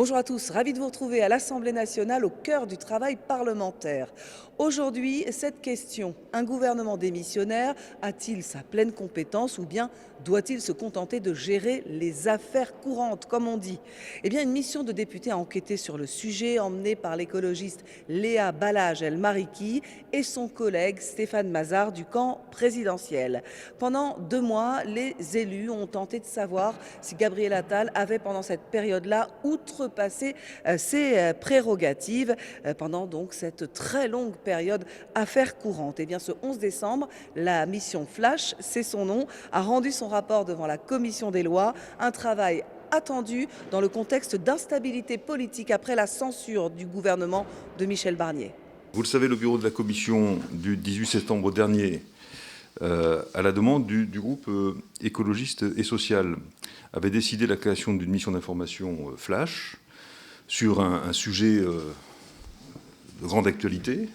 Bonjour à tous, ravi de vous retrouver à l'Assemblée nationale au cœur du travail parlementaire. Aujourd'hui, cette question, un gouvernement démissionnaire a-t-il sa pleine compétence ou bien doit-il se contenter de gérer les affaires courantes, comme on dit? Eh bien, une mission de députés a enquêté sur le sujet, emmenée par l'écologiste Léa Balage-El-Mariki et son collègue Stéphane Mazard du camp présidentiel. Pendant 2 mois, les élus ont tenté de savoir si Gabriel Attal avait pendant cette période-là outrepassé ses prérogatives pendant donc cette très longue période affaires courantes. Et bien ce 11 décembre, la mission Flash, c'est son nom, a rendu son rapport devant la commission des lois, un travail attendu dans le contexte d'instabilité politique après la censure du gouvernement de Michel Barnier. Vous le savez, le bureau de la commission du 18 septembre dernier, à la demande du groupe écologiste et social, avait décidé la création d'une mission d'information flash sur un sujet de grande actualité.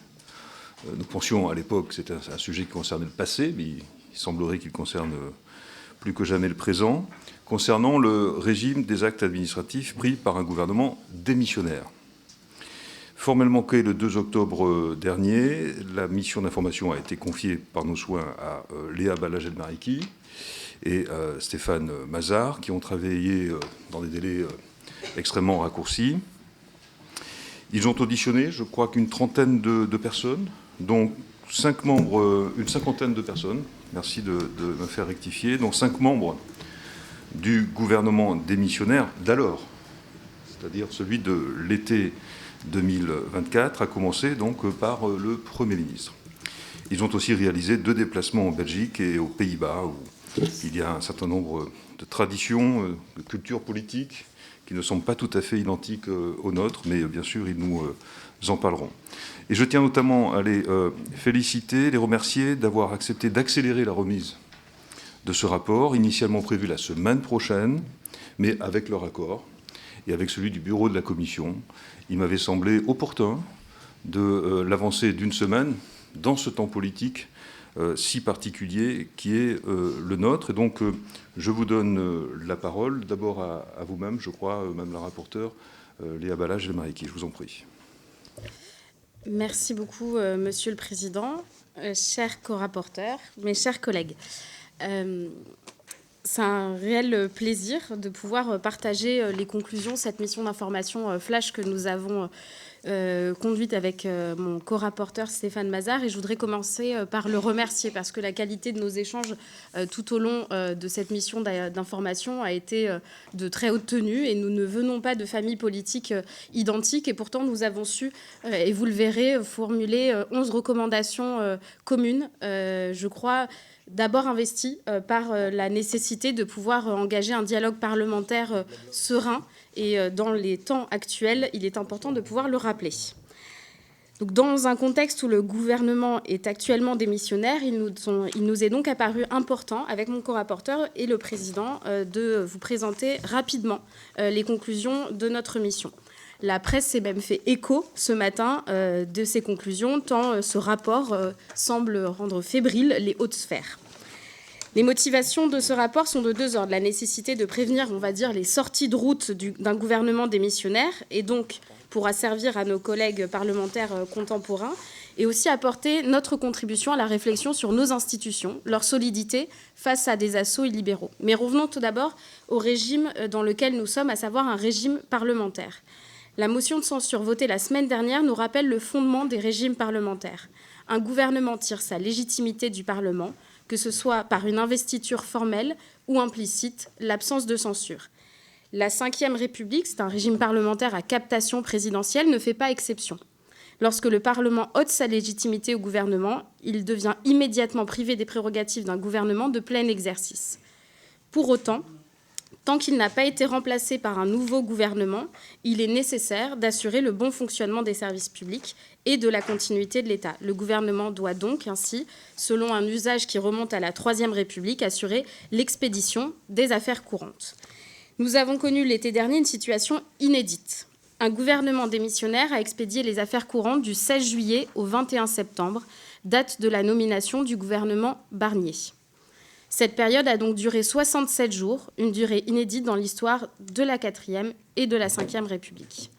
Nous pensions à l'époque que c'était un sujet qui concernait le passé, mais il semblerait qu'il concerne plus que jamais le présent, concernant le régime des actes administratifs pris par un gouvernement démissionnaire. Formellement créée le 2 octobre dernier, la mission d'information a été confiée par nos soins à Léa Balage-El-Mariki et Stéphane Mazard, qui ont travaillé dans des délais extrêmement raccourcis. Ils ont auditionné, je crois qu'une trentaine de personnes, dont 5 membres, une cinquantaine de personnes, merci de me faire rectifier, dont 5 membres du gouvernement démissionnaire d'alors, c'est-à-dire celui de l'été 2024, a commencé donc par le Premier ministre. Ils ont aussi réalisé 2 déplacements en Belgique et aux Pays-Bas, où il y a un certain nombre de traditions, de cultures politiques qui ne sont pas tout à fait identiques aux nôtres, mais bien sûr, ils nous en parleront. Et je tiens notamment à les féliciter, les remercier d'avoir accepté d'accélérer la remise de ce rapport, initialement prévu la semaine prochaine, mais avec leur accord et avec celui du bureau de la Commission. Il m'avait semblé opportun de l'avancer d'une semaine dans ce temps politique si particulier qui est le nôtre. Et donc, je vous donne la parole, d'abord à vous-même, je crois, Mme la rapporteure, Léa Balage-El-Mariki. Je vous en prie. Merci beaucoup, Monsieur le Président, chers co-rapporteurs, mes chers collègues. C'est un réel plaisir de pouvoir partager les conclusions de cette mission d'information flash que nous avons conduite avec mon co-rapporteur Stéphane Mazard. Et je voudrais commencer par le remercier parce que la qualité de nos échanges tout au long de cette mission d'information a été de très haute tenue. Et nous ne venons pas de familles politiques identiques. Et pourtant, nous avons su, et vous le verrez, formuler 11 recommandations communes, je crois, d'abord investi par la nécessité de pouvoir engager un dialogue parlementaire serein. Et dans les temps actuels, il est important de pouvoir le rappeler. Donc, dans un contexte où le gouvernement est actuellement démissionnaire, il nous est donc apparu important, avec mon co-rapporteur et le président, de vous présenter rapidement les conclusions de notre mission. La presse s'est même fait écho ce matin de ces conclusions, tant ce rapport semble rendre fébriles les hautes sphères. Les motivations de ce rapport sont de 2 ordres. La nécessité de prévenir, on va dire, les sorties de route d'un gouvernement démissionnaire, et donc pourra servir à nos collègues parlementaires contemporains, et aussi apporter notre contribution à la réflexion sur nos institutions, leur solidité face à des assauts illibéraux. Mais revenons tout d'abord au régime dans lequel nous sommes, à savoir un régime parlementaire. La motion de censure votée la semaine dernière nous rappelle le fondement des régimes parlementaires. Un gouvernement tire sa légitimité du Parlement, que ce soit par une investiture formelle ou implicite, l'absence de censure. La Ve République, c'est un régime parlementaire à captation présidentielle, ne fait pas exception. Lorsque le Parlement ôte sa légitimité au gouvernement, il devient immédiatement privé des prérogatives d'un gouvernement de plein exercice. Pour autant, tant qu'il n'a pas été remplacé par un nouveau gouvernement, il est nécessaire d'assurer le bon fonctionnement des services publics et de la continuité de l'État. Le gouvernement doit donc ainsi, selon un usage qui remonte à la Troisième République, assurer l'expédition des affaires courantes. Nous avons connu l'été dernier une situation inédite. Un gouvernement démissionnaire a expédié les affaires courantes du 16 juillet au 21 septembre, date de la nomination du gouvernement Barnier. Cette période a donc duré 67 jours, une durée inédite dans l'histoire de la 4e et de la 5e République.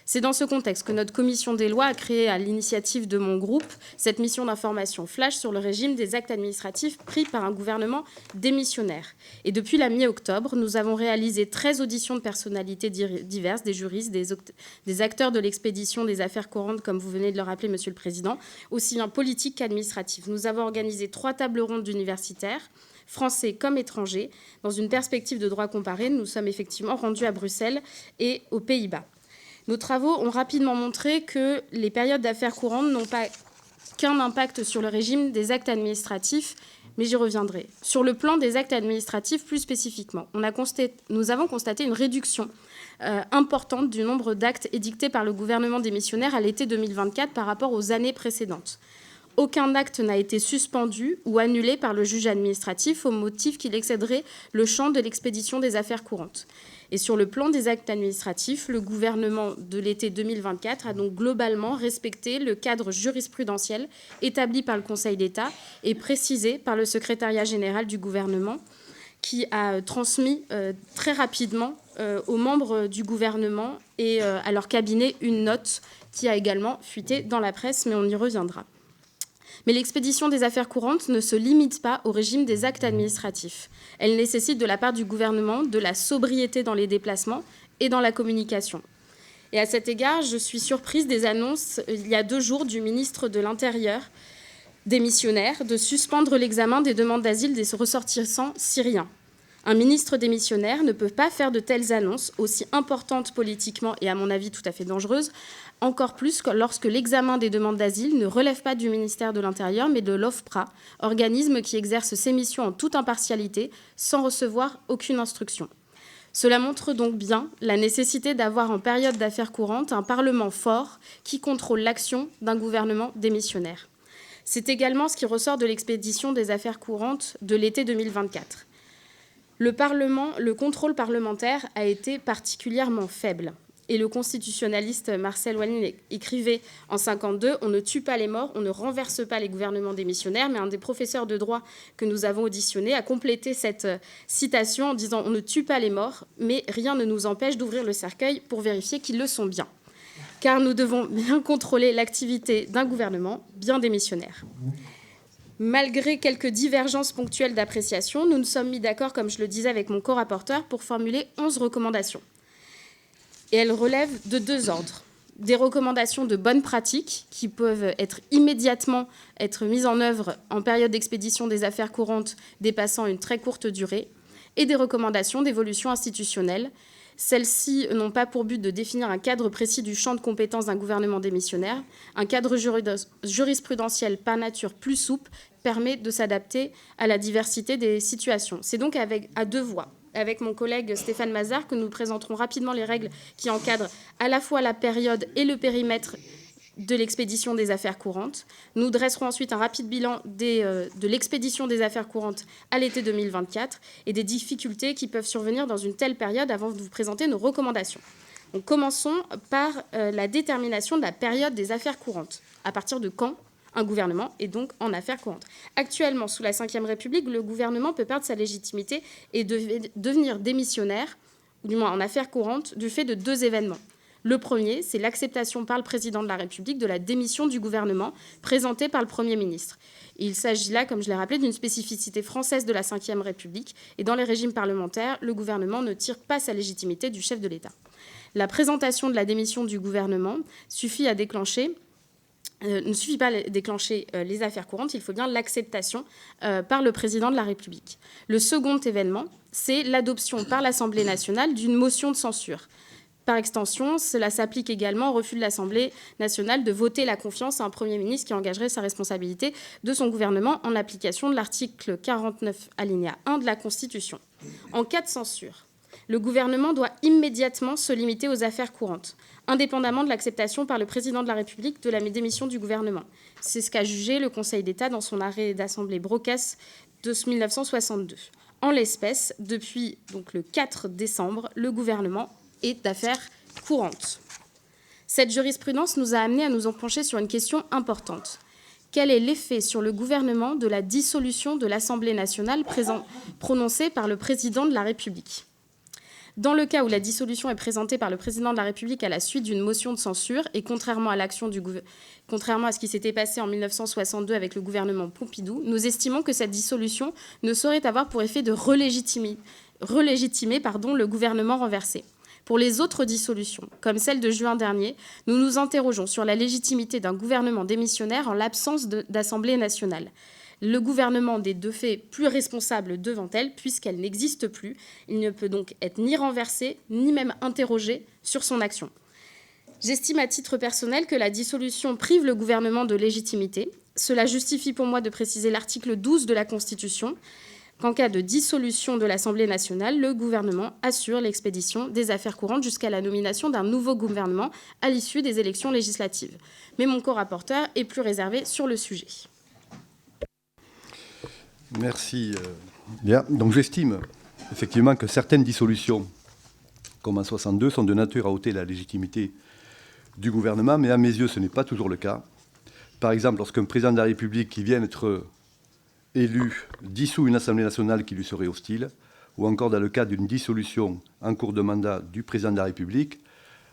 C'est dans ce contexte que notre commission des lois a créé, à l'initiative de mon groupe, cette mission d'information flash sur le régime des actes administratifs pris par un gouvernement démissionnaire. Et depuis la mi-octobre, nous avons réalisé 13 auditions de personnalités diverses, des juristes, des acteurs de l'expédition des affaires courantes, comme vous venez de le rappeler, Monsieur le Président, aussi bien politiques qu'administratifs. Nous avons organisé 3 tables rondes d'universitaires, français comme étrangers. Dans une perspective de droit comparé, nous sommes effectivement rendus à Bruxelles et aux Pays-Bas. Nos travaux ont rapidement montré que les périodes d'affaires courantes n'ont pas qu'un impact sur le régime des actes administratifs, mais j'y reviendrai. Sur le plan des actes administratifs, plus spécifiquement, nous avons constaté une réduction importante du nombre d'actes édictés par le gouvernement démissionnaire à l'été 2024 par rapport aux années précédentes. Aucun acte n'a été suspendu ou annulé par le juge administratif au motif qu'il excéderait le champ de l'expédition des affaires courantes. Et sur le plan des actes administratifs, le gouvernement de l'été 2024 a donc globalement respecté le cadre jurisprudentiel établi par le Conseil d'État et précisé par le secrétariat général du gouvernement, qui a transmis très rapidement aux membres du gouvernement et à leur cabinet une note qui a également fuité dans la presse, mais on y reviendra. Mais l'expédition des affaires courantes ne se limite pas au régime des actes administratifs. Elle nécessite de la part du gouvernement de la sobriété dans les déplacements et dans la communication. Et à cet égard, je suis surprise des annonces, il y a 2 jours, du ministre de l'Intérieur démissionnaire de suspendre l'examen des demandes d'asile des ressortissants syriens. Un ministre démissionnaire ne peut pas faire de telles annonces, aussi importantes politiquement et à mon avis tout à fait dangereuses, encore plus lorsque l'examen des demandes d'asile ne relève pas du ministère de l'Intérieur, mais de l'OFPRA, organisme qui exerce ses missions en toute impartialité, sans recevoir aucune instruction. Cela montre donc bien la nécessité d'avoir en période d'affaires courantes un Parlement fort qui contrôle l'action d'un gouvernement démissionnaire. C'est également ce qui ressort de l'expédition des affaires courantes de l'été 2024. Le contrôle parlementaire a été particulièrement faible. Et le constitutionnaliste Marcel Walin écrivait en 1952 « On ne tue pas les morts, on ne renverse pas les gouvernements démissionnaires », mais un des professeurs de droit que nous avons auditionné a complété cette citation en disant « On ne tue pas les morts, mais rien ne nous empêche d'ouvrir le cercueil pour vérifier qu'ils le sont bien ». Car nous devons bien contrôler l'activité d'un gouvernement bien démissionnaire. Malgré quelques divergences ponctuelles d'appréciation, nous nous sommes mis d'accord, comme je le disais avec mon co-rapporteur, pour formuler 11 recommandations. Et elles relèvent de 2 ordres. Des recommandations de bonnes pratiques qui peuvent immédiatement être mises en œuvre en période d'expédition des affaires courantes dépassant une très courte durée, et des recommandations d'évolution institutionnelle. Celles-ci n'ont pas pour but de définir un cadre précis du champ de compétences d'un gouvernement démissionnaire. Un cadre jurisprudentiel par nature plus souple permet de s'adapter à la diversité des situations. C'est donc à 2 voies. Avec mon collègue Stéphane Mazard, que nous présenterons rapidement les règles qui encadrent à la fois la période et le périmètre de l'expédition des affaires courantes. Nous dresserons ensuite un rapide bilan de l'expédition des affaires courantes à l'été 2024 et des difficultés qui peuvent survenir dans une telle période avant de vous présenter nos recommandations. Donc, commençons par la détermination de la période des affaires courantes. À partir de quand un gouvernement est donc en affaires courantes. Actuellement, sous la Ve République, le gouvernement peut perdre sa légitimité et devenir démissionnaire, ou du moins en affaires courantes, du fait de 2 événements. Le premier, c'est l'acceptation par le président de la République de la démission du gouvernement présentée par le Premier ministre. Il s'agit là, comme je l'ai rappelé, d'une spécificité française de la Ve République. Et dans les régimes parlementaires, le gouvernement ne tire pas sa légitimité du chef de l'État. La présentation de la démission du gouvernement ne suffit pas à déclencher les affaires courantes, il faut bien l'acceptation par le président de la République. Le second événement, c'est l'adoption par l'Assemblée nationale d'une motion de censure. Par extension, cela s'applique également au refus de l'Assemblée nationale de voter la confiance à un Premier ministre qui engagerait sa responsabilité de son gouvernement en application de l'article 49, alinéa 1 de la Constitution. En cas de censure, le gouvernement doit immédiatement se limiter aux affaires courantes, indépendamment de l'acceptation par le président de la République de la démission du gouvernement. C'est ce qu'a jugé le Conseil d'État dans son arrêt d'Assemblée Brocas de 1962. En l'espèce, depuis donc, le 4 décembre, le gouvernement est d'affaires courantes. Cette jurisprudence nous a amené à nous en pencher sur une question importante. quel est l'effet sur le gouvernement de la dissolution de l'Assemblée nationale prononcée par le président de la République ? Dans le cas où la dissolution est présentée par le président de la République à la suite d'une motion de censure, et contrairement à ce qui s'était passé en 1962 avec le gouvernement Pompidou, nous estimons que cette dissolution ne saurait avoir pour effet de relégitimer le gouvernement renversé. Pour les autres dissolutions, comme celle de juin dernier, nous nous interrogeons sur la légitimité d'un gouvernement démissionnaire en l'absence d'Assemblée nationale. Le gouvernement n'est de fait plus responsable devant elle, puisqu'elle n'existe plus. Il ne peut donc être ni renversé, ni même interrogé sur son action. J'estime à titre personnel que la dissolution prive le gouvernement de légitimité. Cela justifie pour moi de préciser l'article 12 de la Constitution, qu'en cas de dissolution de l'Assemblée nationale, le gouvernement assure l'expédition des affaires courantes jusqu'à la nomination d'un nouveau gouvernement à l'issue des élections législatives. Mais mon corapporteur est plus réservé sur le sujet. Merci. Bien. Donc j'estime effectivement que certaines dissolutions, comme en 62, sont de nature à ôter la légitimité du gouvernement, mais à mes yeux, ce n'est pas toujours le cas. Par exemple, lorsqu'un président de la République qui vient d'être élu dissout une Assemblée nationale qui lui serait hostile, ou encore dans le cas d'une dissolution en cours de mandat du président de la République,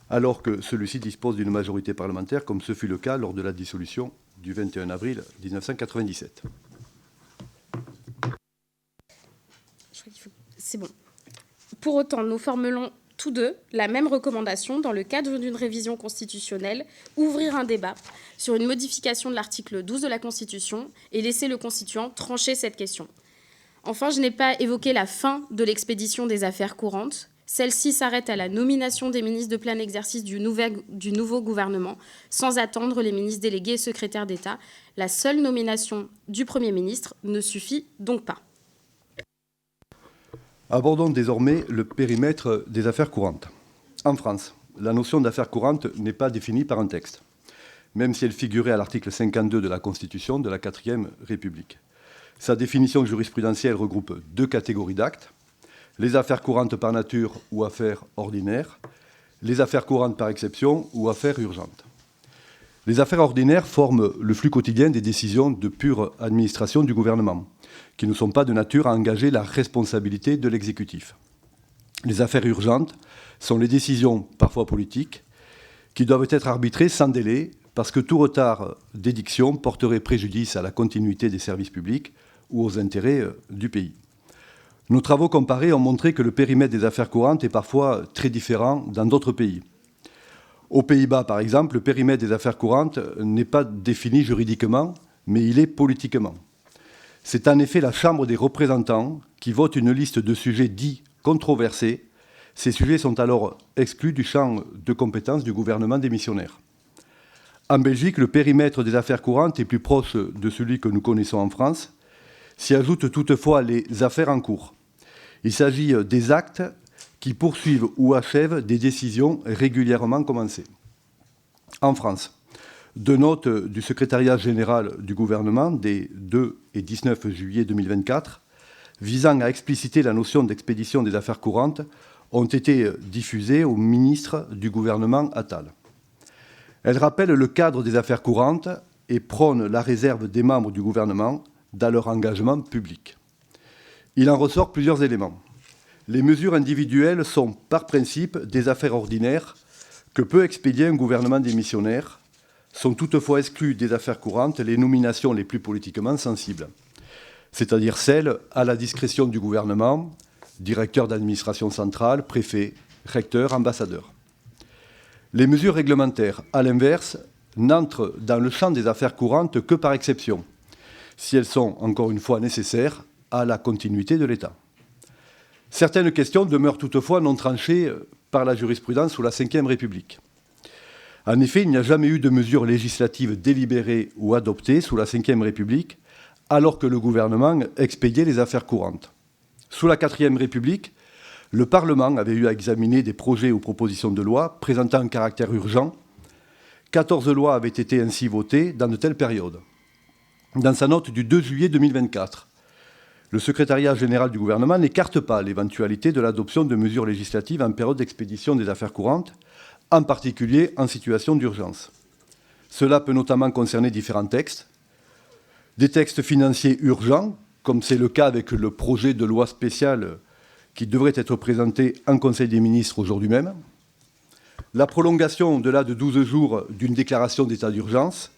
alors que celui-ci dispose d'une majorité parlementaire, comme ce fut le cas lors de la dissolution du 21 avril 1997. C'est bon. Pour autant, nous formulons tous deux la même recommandation dans le cadre d'une révision constitutionnelle, ouvrir un débat sur une modification de l'article 12 de la Constitution et laisser le constituant trancher cette question. Enfin, je n'ai pas évoqué la fin de l'expédition des affaires courantes. Celle-ci s'arrête à la nomination des ministres de plein exercice du nouveau gouvernement, sans attendre les ministres délégués et secrétaires d'État. La seule nomination du Premier ministre ne suffit donc pas. Abordons désormais le périmètre des affaires courantes. En France, la notion d'affaires courantes n'est pas définie par un texte, même si elle figurait à l'article 52 de la Constitution de la 4e République. Sa définition jurisprudentielle regroupe deux catégories d'actes, les affaires courantes par nature ou affaires ordinaires, les affaires courantes par exception ou affaires urgentes. Les affaires ordinaires forment le flux quotidien des décisions de pure administration du gouvernement, qui ne sont pas de nature à engager la responsabilité de l'exécutif. Les affaires urgentes sont les décisions, parfois politiques, qui doivent être arbitrées sans délai parce que tout retard d'édiction porterait préjudice à la continuité des services publics ou aux intérêts du pays. Nos travaux comparés ont montré que le périmètre des affaires courantes est parfois très différent dans d'autres pays. Aux Pays-Bas, par exemple, le périmètre des affaires courantes n'est pas défini juridiquement, mais il est politiquement. C'est en effet la Chambre des représentants qui vote une liste de sujets dits controversés. Ces sujets sont alors exclus du champ de compétences du gouvernement démissionnaire. En Belgique, le périmètre des affaires courantes est plus proche de celui que nous connaissons en France. S'y ajoutent toutefois les affaires en cours. Il s'agit des actes qui poursuivent ou achèvent des décisions régulièrement commencées. En France, deux notes du secrétariat général du gouvernement des 2 et 19 juillet 2024 visant à expliciter la notion d'expédition des affaires courantes ont été diffusées au ministre du gouvernement Attal. Elles rappellent le cadre des affaires courantes et prônent la réserve des membres du gouvernement dans leur engagement public. Il en ressort plusieurs éléments. Les mesures individuelles sont, par principe, des affaires ordinaires que peut expédier un gouvernement démissionnaire, sont toutefois exclues des affaires courantes les nominations les plus politiquement sensibles, c'est-à-dire celles à la discrétion du gouvernement, directeur d'administration centrale, préfet, recteur, ambassadeur. Les mesures réglementaires, à l'inverse, n'entrent dans le champ des affaires courantes que par exception, si elles sont, encore une fois, nécessaires à la continuité de l'État. Certaines questions demeurent toutefois non tranchées par la jurisprudence sous la Ve République. En effet, il n'y a jamais eu de mesures législatives délibérées ou adoptées sous la Ve République, alors que le gouvernement expédiait les affaires courantes. Sous la IVe République, le Parlement avait eu à examiner des projets ou propositions de loi présentant un caractère urgent. 14 lois avaient été ainsi votées dans de telles périodes. Dans sa note du 2 juillet 2024, le secrétariat général du gouvernement n'écarte pas l'éventualité de l'adoption de mesures législatives en période d'expédition des affaires courantes, en particulier en situation d'urgence. Cela peut notamment concerner différents textes, Des textes financiers urgents, comme c'est le cas avec le projet de loi spéciale qui devrait être présenté en Conseil des ministres aujourd'hui même. La prolongation au-delà de 12 jours d'une déclaration d'état d'urgence,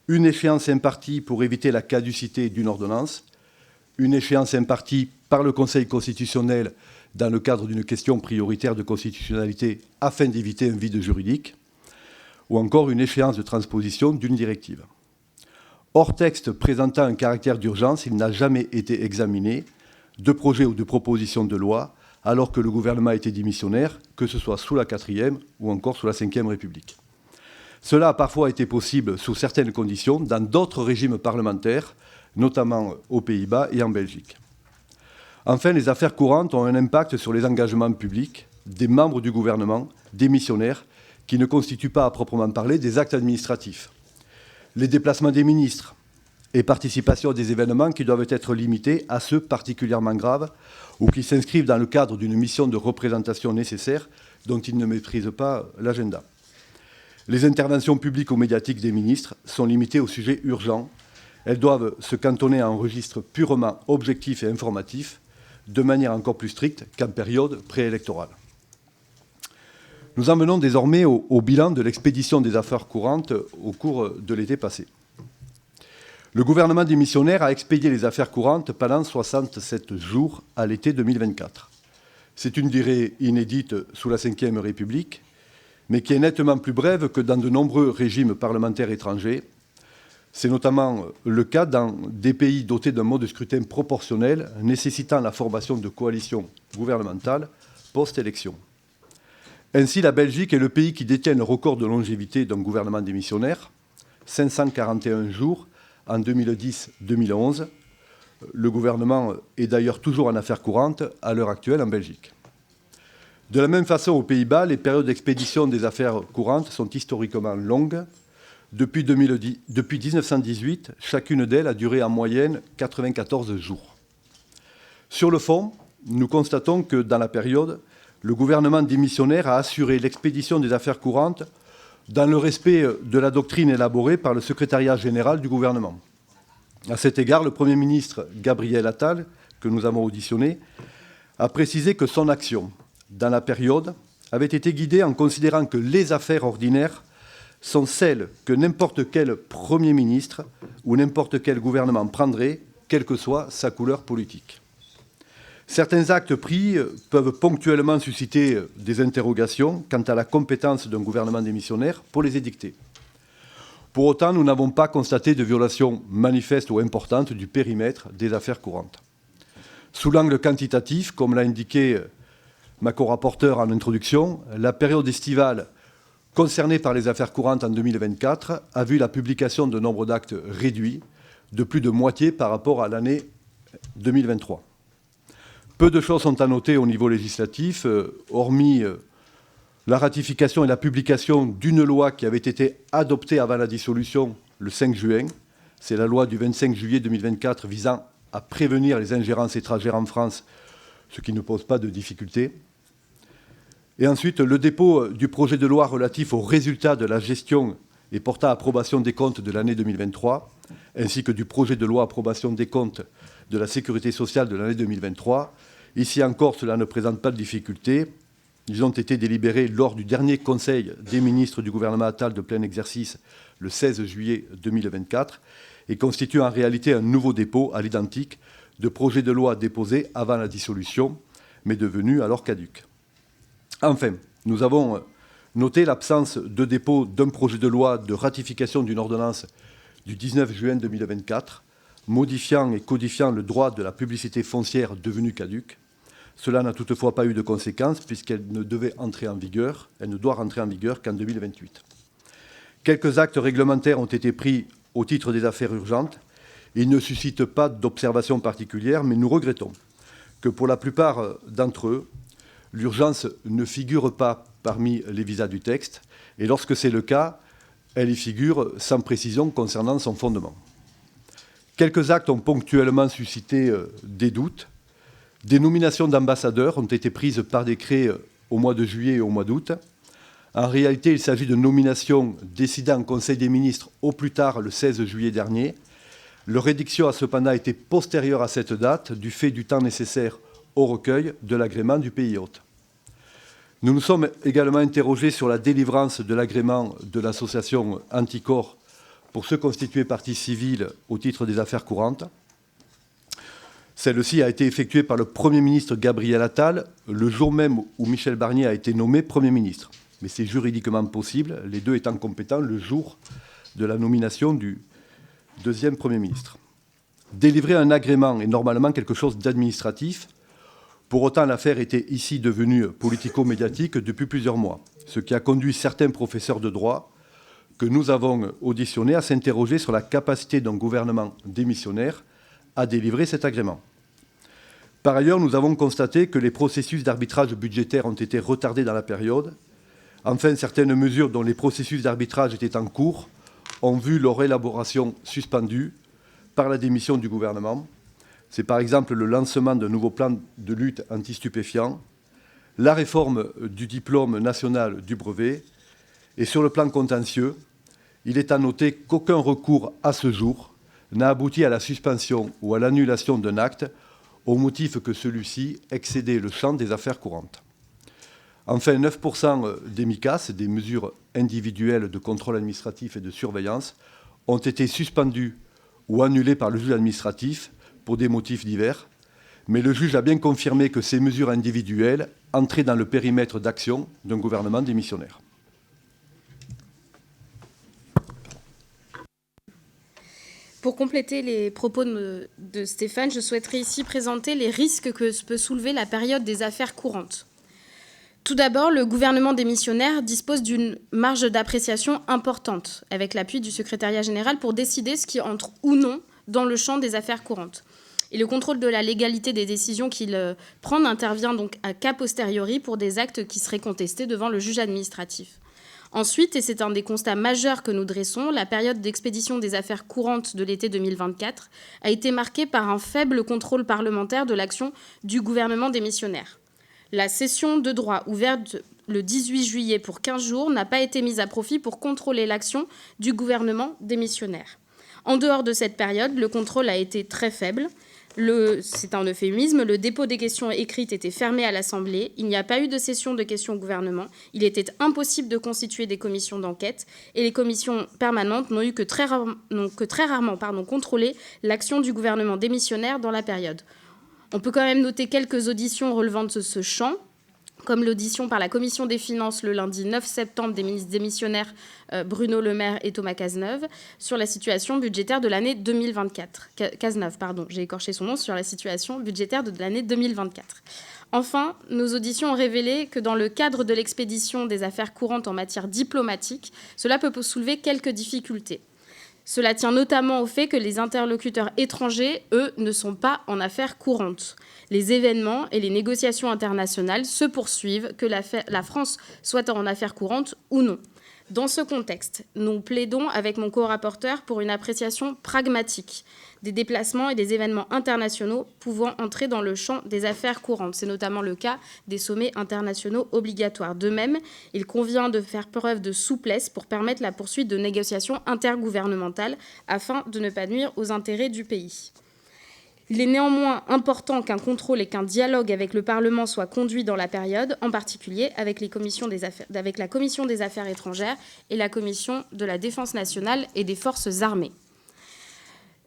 une échéance impartie pour éviter la caducité d'une ordonnance, une échéance impartie par le Conseil constitutionnel dans le cadre d'une question prioritaire de constitutionnalité afin d'éviter un vide juridique, ou encore une échéance de transposition d'une directive. Hors texte présentant un caractère d'urgence, il n'a jamais été examiné de projet ou de proposition de loi alors que le gouvernement était démissionnaire, que ce soit sous la 4e ou encore sous la 5e République. Cela a parfois été possible sous certaines conditions dans d'autres régimes parlementaires, notamment aux Pays-Bas et en Belgique. Enfin, les affaires courantes ont un impact sur les engagements publics des membres du gouvernement démissionnaires qui ne constituent pas à proprement parler des actes administratifs. Les déplacements des ministres et participation à des événements qui doivent être limités à ceux particulièrement graves ou qui s'inscrivent dans le cadre d'une mission de représentation nécessaire dont ils ne maîtrisent pas l'agenda. Les interventions publiques ou médiatiques des ministres sont limitées aux sujets urgents. Elles doivent se cantonner à un registre purement objectif et informatif, de manière encore plus stricte qu'en période préélectorale. Nous en venons désormais au bilan de l'expédition des affaires courantes au cours de l'été passé. Le gouvernement démissionnaire a expédié les affaires courantes pendant 67 jours à l'été 2024. C'est une durée inédite sous la Ve République, mais qui est nettement plus brève que dans de nombreux régimes parlementaires étrangers. C'est notamment le cas dans des pays dotés d'un mode de scrutin proportionnel nécessitant la formation de coalitions gouvernementales post-élection. Ainsi, la Belgique est le pays qui détient le record de longévité d'un gouvernement démissionnaire, 541 jours en 2010-2011. Le gouvernement est d'ailleurs toujours en affaires courantes à l'heure actuelle en Belgique. De la même façon, aux Pays-Bas, les périodes d'expédition des affaires courantes sont historiquement longues. Depuis 1918, chacune d'elles a duré en moyenne 94 jours. Sur le fond, nous constatons que dans la période, le gouvernement démissionnaire a assuré l'expédition des affaires courantes dans le respect de la doctrine élaborée par le secrétariat général du gouvernement. À cet égard, le Premier ministre Gabriel Attal, que nous avons auditionné, a précisé que son action, dans la période, avait été guidée en considérant que les affaires ordinaires sont celles que n'importe quel Premier ministre ou n'importe quel gouvernement prendrait, quelle que soit sa couleur politique. Certains actes pris peuvent ponctuellement susciter des interrogations quant à la compétence d'un gouvernement démissionnaire pour les édicter. Pour autant, nous n'avons pas constaté de violation manifeste ou importante du périmètre des affaires courantes. Sous l'angle quantitatif, comme l'a indiqué ma co-rapporteure en introduction, la période estivale concernée par les affaires courantes en 2024 a vu la publication de nombre d'actes réduits de plus de moitié par rapport à l'année 2023. Peu de choses sont à noter au niveau législatif, hormis la ratification et la publication d'une loi qui avait été adoptée avant la dissolution le 5 juin. C'est la loi du 25 juillet 2024 visant à prévenir les ingérences étrangères en France, ce qui ne pose pas de difficulté. Et ensuite, le dépôt du projet de loi relatif aux résultats de la gestion et portant approbation des comptes de l'année 2023, ainsi que du projet de loi approbation des comptes de la sécurité sociale de l'année 2023. Ici encore, cela ne présente pas de difficulté. Ils ont été délibérés lors du dernier Conseil des ministres du gouvernement Attal de plein exercice le 16 juillet 2024 et constituent en réalité un nouveau dépôt à l'identique de projets de loi déposés avant la dissolution, mais devenus alors caducs. Enfin, nous avons noté l'absence de dépôt d'un projet de loi de ratification d'une ordonnance du 19 juin 2024, modifiant et codifiant le droit de la publicité foncière devenu caduc. Cela n'a toutefois pas eu de conséquences puisqu'elle ne doit rentrer en vigueur qu'en 2028. Quelques actes réglementaires ont été pris au titre des affaires urgentes. Ils ne suscitent pas d'observation particulière, mais nous regrettons que pour la plupart d'entre eux, l'urgence ne figure pas parmi les visas du texte, et lorsque c'est le cas, elle y figure sans précision concernant son fondement. Quelques actes ont ponctuellement suscité des doutes. Des nominations d'ambassadeurs ont été prises par décret au mois de juillet et au mois d'août. En réalité, il s'agit de nominations décidées en Conseil des ministres au plus tard le 16 juillet dernier, Leur rédaction a cependant été postérieure à cette date du fait du temps nécessaire au recueil de l'agrément du pays hôte. Nous nous sommes également interrogés sur la délivrance de l'agrément de l'association Anticorps pour se constituer partie civile au titre des affaires courantes. Celle-ci a été effectuée par le Premier ministre Gabriel Attal le jour même où Michel Barnier a été nommé Premier ministre. Mais c'est juridiquement possible, les deux étant compétents le jour de la nomination du deuxième Premier ministre. Délivrer un agrément est normalement quelque chose d'administratif. Pour autant, l'affaire était ici devenue politico-médiatique depuis plusieurs mois, ce qui a conduit certains professeurs de droit que nous avons auditionnés à s'interroger sur la capacité d'un gouvernement démissionnaire à délivrer cet agrément. Par ailleurs, nous avons constaté que les processus d'arbitrage budgétaire ont été retardés dans la période. Enfin, certaines mesures dont les processus d'arbitrage étaient en cours ont vu leur élaboration suspendue par la démission du gouvernement. C'est par exemple le lancement d'un nouveau plan de lutte anti-stupéfiants, la réforme du diplôme national du brevet, et sur le plan contentieux, il est à noter qu'aucun recours à ce jour n'a abouti à la suspension ou à l'annulation d'un acte au motif que celui-ci excédait le champ des affaires courantes. Enfin, 9% des MICAS, des mesures individuelles de contrôle administratif et de surveillance, ont été suspendues ou annulées par le juge administratif pour des motifs divers, mais le juge a bien confirmé que ces mesures individuelles entraient dans le périmètre d'action d'un gouvernement démissionnaire. Pour compléter les propos de Stéphane, je souhaiterais ici présenter les risques que peut soulever la période des affaires courantes. Tout d'abord, le gouvernement démissionnaire dispose d'une marge d'appréciation importante, avec l'appui du secrétariat général pour décider ce qui entre ou non dans le champ des affaires courantes. Et le contrôle de la légalité des décisions qu'il prend n'intervient donc à cas posteriori pour des actes qui seraient contestés devant le juge administratif. Ensuite, et c'est un des constats majeurs que nous dressons, la période d'expédition des affaires courantes de l'été 2024 a été marquée par un faible contrôle parlementaire de l'action du gouvernement démissionnaire. La session de droit ouverte le 18 juillet pour 15 jours n'a pas été mise à profit pour contrôler l'action du gouvernement démissionnaire. En dehors de cette période, le contrôle a été très faible. C'est un euphémisme, le dépôt des questions écrites était fermé à l'Assemblée, il n'y a pas eu de session de questions au gouvernement, il était impossible de constituer des commissions d'enquête et les commissions permanentes n'ont que très rarement contrôlé l'action du gouvernement démissionnaire dans la période. On peut quand même noter quelques auditions relevant de ce champ, comme l'audition par la Commission des finances le lundi 9 septembre des ministres démissionnaires Bruno Le Maire et Thomas Cazeneuve sur la situation budgétaire de l'année 2024. Cazeneuve, pardon, j'ai écorché son nom, sur la situation budgétaire de l'année 2024. Enfin, nos auditions ont révélé que dans le cadre de l'expédition des affaires courantes en matière diplomatique, cela peut soulever quelques difficultés. Cela tient notamment au fait que les interlocuteurs étrangers, eux, ne sont pas en affaires courantes. Les événements et les négociations internationales se poursuivent, que la France soit en affaires courantes ou non. Dans ce contexte, nous plaidons avec mon co-rapporteur pour une appréciation pragmatique des déplacements et des événements internationaux pouvant entrer dans le champ des affaires courantes. C'est notamment le cas des sommets internationaux obligatoires. De même, il convient de faire preuve de souplesse pour permettre la poursuite de négociations intergouvernementales afin de ne pas nuire aux intérêts du pays. Il est néanmoins important qu'un contrôle et qu'un dialogue avec le Parlement soient conduits dans la période, en particulier avec la Commission des Affaires étrangères et la Commission de la Défense nationale et des Forces armées.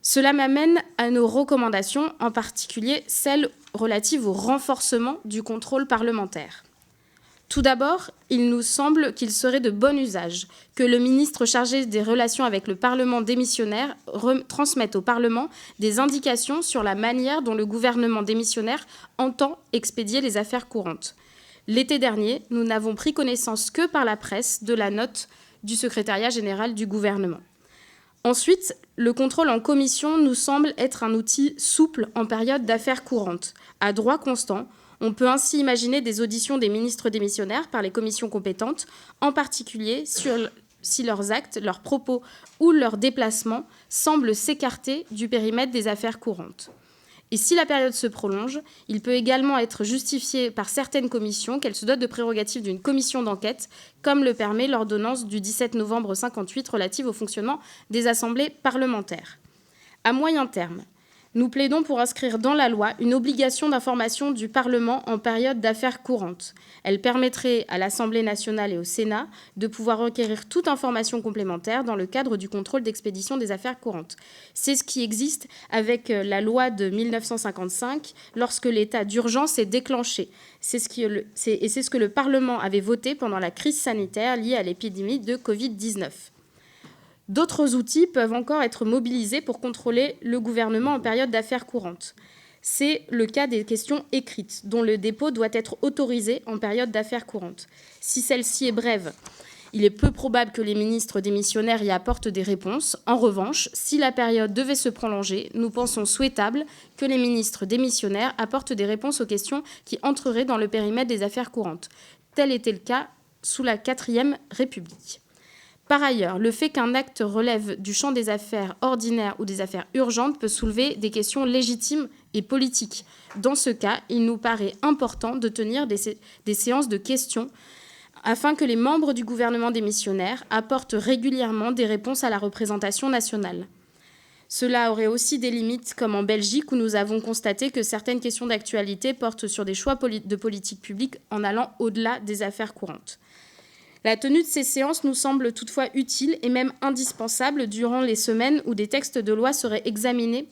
Cela m'amène à nos recommandations, en particulier celles relatives au renforcement du contrôle parlementaire. Tout d'abord, il nous semble qu'il serait de bon usage que le ministre chargé des relations avec le Parlement démissionnaire transmette au Parlement des indications sur la manière dont le gouvernement démissionnaire entend expédier les affaires courantes. L'été dernier, nous n'avons pris connaissance que par la presse de la note du secrétariat général du gouvernement. Ensuite, le contrôle en commission nous semble être un outil souple en période d'affaires courantes. À droit constant, on peut ainsi imaginer des auditions des ministres démissionnaires par les commissions compétentes, en particulier si leurs actes, leurs propos ou leurs déplacements semblent s'écarter du périmètre des affaires courantes. Et si la période se prolonge, il peut également être justifié par certaines commissions qu'elles se dotent de prérogatives d'une commission d'enquête, comme le permet l'ordonnance du 17 novembre 1958 relative au fonctionnement des assemblées parlementaires. À moyen terme, nous plaidons pour inscrire dans la loi une obligation d'information du Parlement en période d'affaires courantes. Elle permettrait à l'Assemblée nationale et au Sénat de pouvoir requérir toute information complémentaire dans le cadre du contrôle d'expédition des affaires courantes. C'est ce qui existe avec la loi de 1955 lorsque l'état d'urgence est déclenché. C'est ce que le Parlement avait voté pendant la crise sanitaire liée à l'épidémie de Covid-19. D'autres outils peuvent encore être mobilisés pour contrôler le gouvernement en période d'affaires courantes. C'est le cas des questions écrites, dont le dépôt doit être autorisé en période d'affaires courantes. Si celle-ci est brève, il est peu probable que les ministres démissionnaires y apportent des réponses. En revanche, si la période devait se prolonger, nous pensons souhaitable que les ministres démissionnaires apportent des réponses aux questions qui entreraient dans le périmètre des affaires courantes. Tel était le cas sous la 4e République. Par ailleurs, le fait qu'un acte relève du champ des affaires ordinaires ou des affaires urgentes peut soulever des questions légitimes et politiques. Dans ce cas, il nous paraît important de tenir des séances de questions afin que les membres du gouvernement démissionnaire apportent régulièrement des réponses à la représentation nationale. Cela aurait aussi des limites, comme en Belgique, où nous avons constaté que certaines questions d'actualité portent sur des choix de politique publique en allant au-delà des affaires courantes. La tenue de ces séances nous semble toutefois utile et même indispensable durant les semaines où des textes de loi seraient examinés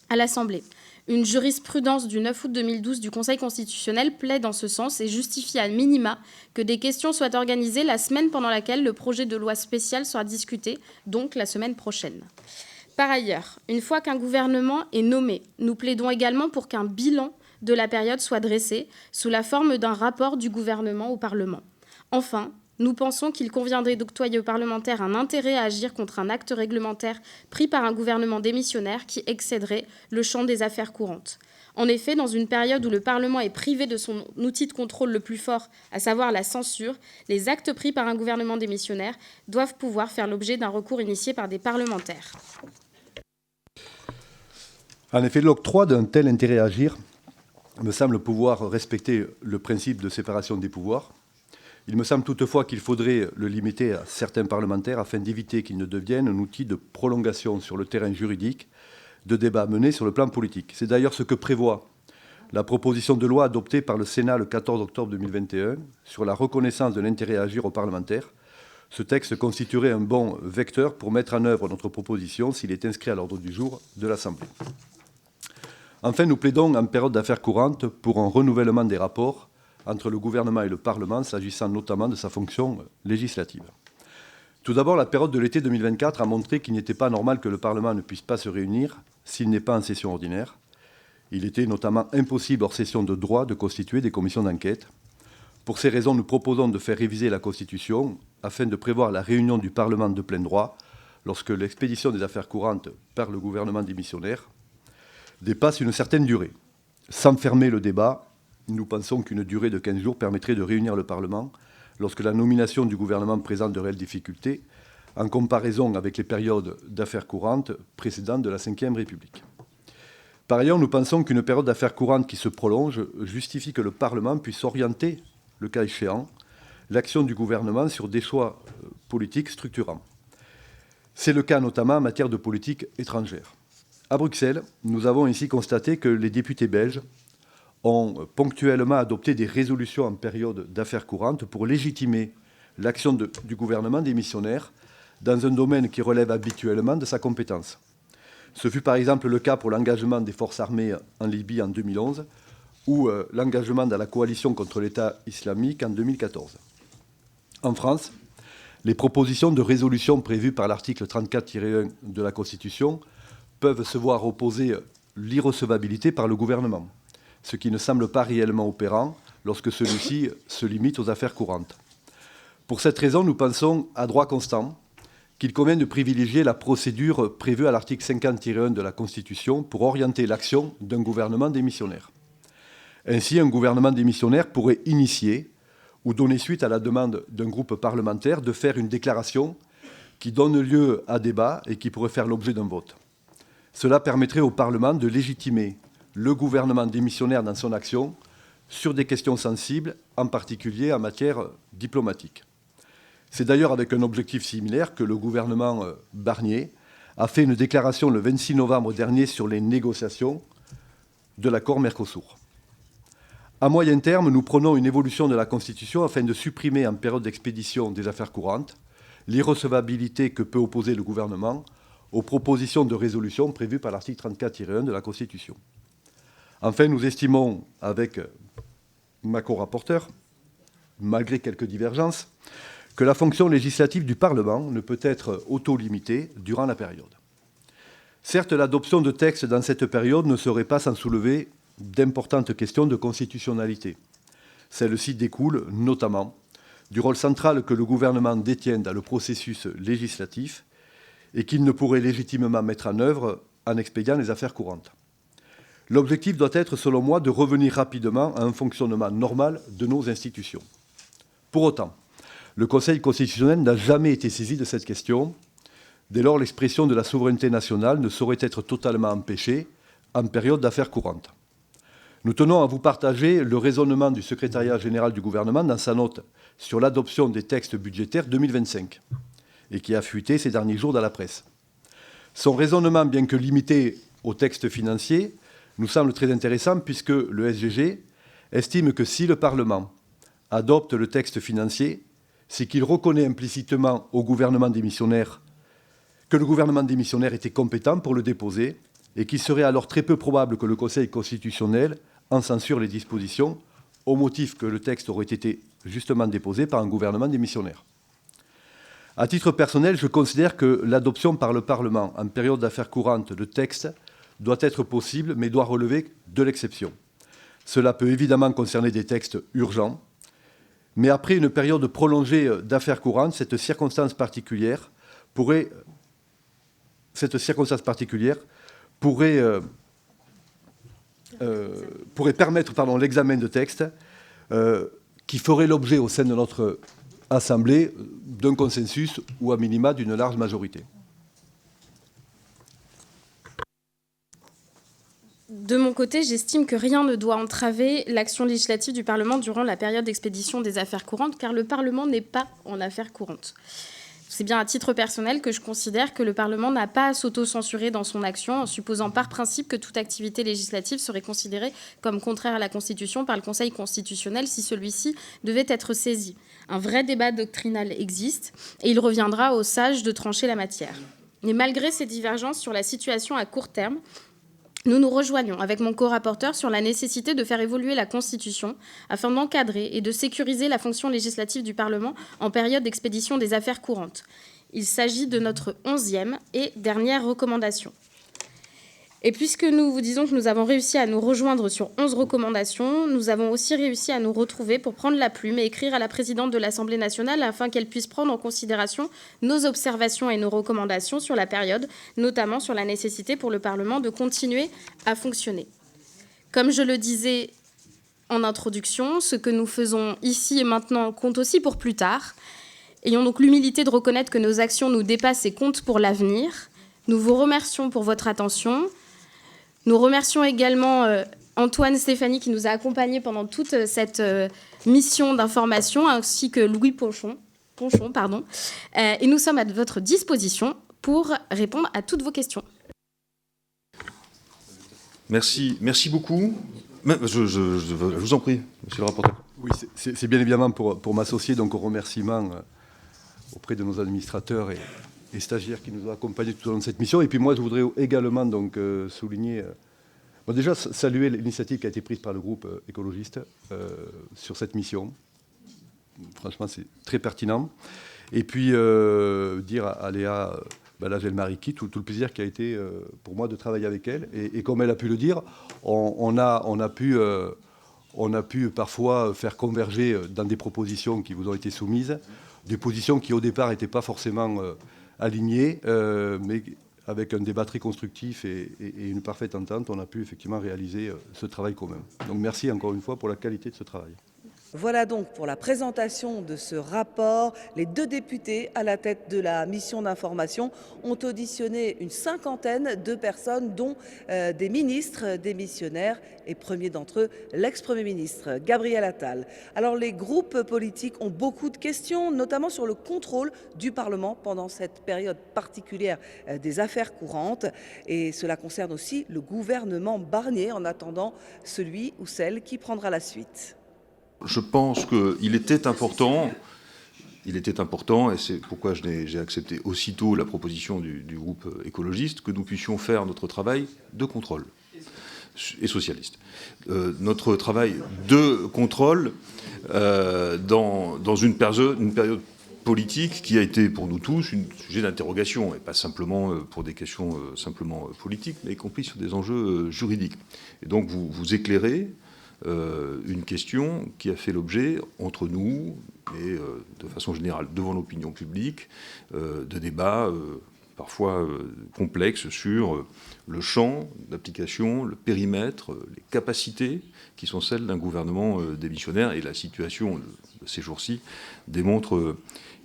à l'Assemblée. Une jurisprudence du 9 août 2012 du Conseil constitutionnel plaide en ce sens et justifie à minima que des questions soient organisées la semaine pendant laquelle le projet de loi spécial sera discuté, donc la semaine prochaine. Par ailleurs, une fois qu'un gouvernement est nommé, nous plaidons également pour qu'un bilan de la période soit dressé sous la forme d'un rapport du gouvernement au Parlement. Enfin, nous pensons qu'il conviendrait d'octroyer aux parlementaires un intérêt à agir contre un acte réglementaire pris par un gouvernement démissionnaire qui excéderait le champ des affaires courantes. En effet, dans une période où le Parlement est privé de son outil de contrôle le plus fort, à savoir la censure, les actes pris par un gouvernement démissionnaire doivent pouvoir faire l'objet d'un recours initié par des parlementaires. En effet, l'octroi d'un tel intérêt à agir me semble pouvoir respecter le principe de séparation des pouvoirs. Il me semble toutefois qu'il faudrait le limiter à certains parlementaires afin d'éviter qu'il ne devienne un outil de prolongation sur le terrain juridique de débats menés sur le plan politique. C'est d'ailleurs ce que prévoit la proposition de loi adoptée par le Sénat le 14 octobre 2021 sur la reconnaissance de l'intérêt à agir aux parlementaires. Ce texte constituerait un bon vecteur pour mettre en œuvre notre proposition s'il est inscrit à l'ordre du jour de l'Assemblée. Enfin, nous plaidons en période d'affaires courantes pour un renouvellement des rapports entre le gouvernement et le Parlement, s'agissant notamment de sa fonction législative. Tout d'abord, la période de l'été 2024 a montré qu'il n'était pas normal que le Parlement ne puisse pas se réunir s'il n'est pas en session ordinaire. Il était notamment impossible, hors session de droit, de constituer des commissions d'enquête. Pour ces raisons, nous proposons de faire réviser la Constitution afin de prévoir la réunion du Parlement de plein droit lorsque l'expédition des affaires courantes par le gouvernement démissionnaire dépasse une certaine durée. Sans fermer le débat, nous pensons qu'une durée de 15 jours permettrait de réunir le Parlement lorsque la nomination du gouvernement présente de réelles difficultés, en comparaison avec les périodes d'affaires courantes précédentes de la Ve République. Par ailleurs, nous pensons qu'une période d'affaires courantes qui se prolonge justifie que le Parlement puisse orienter, le cas échéant, l'action du gouvernement sur des choix politiques structurants. C'est le cas notamment en matière de politique étrangère. À Bruxelles, nous avons ainsi constaté que les députés belges ont ponctuellement adopté des résolutions en période d'affaires courantes pour légitimer l'action du gouvernement démissionnaire dans un domaine qui relève habituellement de sa compétence. Ce fut par exemple le cas pour l'engagement des forces armées en Libye en 2011 ou l'engagement dans la coalition contre l'État islamique en 2014. En France, les propositions de résolution prévues par l'article 34-1 de la Constitution peuvent se voir opposer l'irrecevabilité par le gouvernement, ce qui ne semble pas réellement opérant lorsque celui-ci se limite aux affaires courantes. Pour cette raison, nous pensons, à droit constant, qu'il convient de privilégier la procédure prévue à l'article 50-1 de la Constitution pour orienter l'action d'un gouvernement démissionnaire. Ainsi, un gouvernement démissionnaire pourrait initier ou donner suite à la demande d'un groupe parlementaire de faire une déclaration qui donne lieu à débat et qui pourrait faire l'objet d'un vote. Cela permettrait au Parlement de légitimer le gouvernement démissionnaire dans son action sur des questions sensibles, en particulier en matière diplomatique. C'est d'ailleurs avec un objectif similaire que le gouvernement Barnier a fait une déclaration le 26 novembre dernier sur les négociations de l'accord Mercosur. À moyen terme, nous prenons une évolution de la Constitution afin de supprimer en période d'expédition des affaires courantes l'irrecevabilité que peut opposer le gouvernement aux propositions de résolution prévues par l'article 34-1 de la Constitution. Enfin, nous estimons, avec ma co-rapporteure, malgré quelques divergences, que la fonction législative du Parlement ne peut être auto-limitée durant la période. Certes, l'adoption de textes dans cette période ne serait pas sans soulever d'importantes questions de constitutionnalité. Celles-ci découlent notamment du rôle central que le gouvernement détient dans le processus législatif et qu'il ne pourrait légitimement mettre en œuvre en expédiant les affaires courantes. L'objectif doit être, selon moi, de revenir rapidement à un fonctionnement normal de nos institutions. Pour autant, le Conseil constitutionnel n'a jamais été saisi de cette question. Dès lors, l'expression de la souveraineté nationale ne saurait être totalement empêchée en période d'affaires courantes. Nous tenons à vous partager le raisonnement du secrétariat général du gouvernement dans sa note sur l'adoption des textes budgétaires 2025 et qui a fuité ces derniers jours dans la presse. Son raisonnement, bien que limité aux textes financiers, nous semble très intéressant puisque le SGG estime que si le Parlement adopte le texte financier, c'est qu'il reconnaît implicitement au gouvernement démissionnaire que le gouvernement démissionnaire était compétent pour le déposer et qu'il serait alors très peu probable que le Conseil constitutionnel en censure les dispositions au motif que le texte aurait été justement déposé par un gouvernement démissionnaire. À titre personnel, je considère que l'adoption par le Parlement en période d'affaires courantes de textes doit être possible, mais doit relever de l'exception. Cela peut évidemment concerner des textes urgents, mais après une période prolongée d'affaires courantes, cette circonstance particulière pourrait permettre l'examen de textes qui feraient l'objet au sein de notre Assemblée d'un consensus ou à minima d'une large majorité. De mon côté, j'estime que rien ne doit entraver l'action législative du Parlement durant la période d'expédition des affaires courantes, car le Parlement n'est pas en affaires courantes. C'est bien à titre personnel que je considère que le Parlement n'a pas à s'auto-censurer dans son action, en supposant par principe que toute activité législative serait considérée comme contraire à la Constitution par le Conseil constitutionnel si celui-ci devait être saisi. Un vrai débat doctrinal existe et il reviendra aux sages de trancher la matière. Mais malgré ces divergences sur la situation à court terme, nous nous rejoignons avec mon co-rapporteur sur la nécessité de faire évoluer la Constitution afin d'encadrer et de sécuriser la fonction législative du Parlement en période d'expédition des affaires courantes. Il s'agit de notre 11e et dernière recommandation. Et puisque nous vous disons que nous avons réussi à nous rejoindre sur 11 recommandations, nous avons aussi réussi à nous retrouver pour prendre la plume et écrire à la présidente de l'Assemblée nationale afin qu'elle puisse prendre en considération nos observations et nos recommandations sur la période, notamment sur la nécessité pour le Parlement de continuer à fonctionner. Comme je le disais en introduction, ce que nous faisons ici et maintenant compte aussi pour plus tard. Ayons donc l'humilité de reconnaître que nos actions nous dépassent et comptent pour l'avenir. Nous vous remercions pour votre attention. Nous remercions également Antoine Stéphanie qui nous a accompagnés pendant toute cette mission d'information, ainsi que Louis Ponchon. Et nous sommes à votre disposition pour répondre à toutes vos questions. Merci beaucoup. Je vous en prie, monsieur le rapporteur. Oui, c'est bien évidemment pour m'associer donc au remerciement auprès de nos administrateurs et stagiaires qui nous ont accompagnés tout au long de cette mission. Et puis moi, je voudrais également donc, souligner, déjà saluer l'initiative qui a été prise par le groupe écologiste sur cette mission. Franchement, c'est très pertinent. Et puis dire à Léa, là j'ai le Mariki, tout le plaisir qui a été pour moi de travailler avec elle. Et comme elle a pu le dire, on a pu parfois faire converger dans des propositions qui vous ont été soumises, des positions qui au départ n'étaient pas forcément alignées, mais avec un débat très constructif et une parfaite entente, on a pu effectivement réaliser ce travail commun. Donc merci encore une fois pour la qualité de ce travail. Voilà donc pour la présentation de ce rapport. Les 2 députés à la tête de la mission d'information ont auditionné une 50aine de personnes, dont des ministres démissionnaires et premier d'entre eux, l'ex-premier ministre Gabriel Attal. Alors les groupes politiques ont beaucoup de questions, notamment sur le contrôle du Parlement pendant cette période particulière des affaires courantes. Et cela concerne aussi le gouvernement Barnier, en attendant celui ou celle qui prendra la suite. Je pense qu'il était important, et c'est pourquoi j'ai accepté aussitôt la proposition du groupe écologiste, que nous puissions faire notre travail de contrôle et socialiste. Notre travail de contrôle dans une période politique qui a été pour nous tous un sujet d'interrogation, et pas simplement pour des questions simplement politiques, mais y compris sur des enjeux juridiques. Et donc vous éclairez une question qui a fait l'objet, entre nous et de façon générale devant l'opinion publique, de débats parfois complexes sur le champ d'application, le périmètre, les capacités qui sont celles d'un gouvernement démissionnaire. Et la situation de ces jours-ci démontre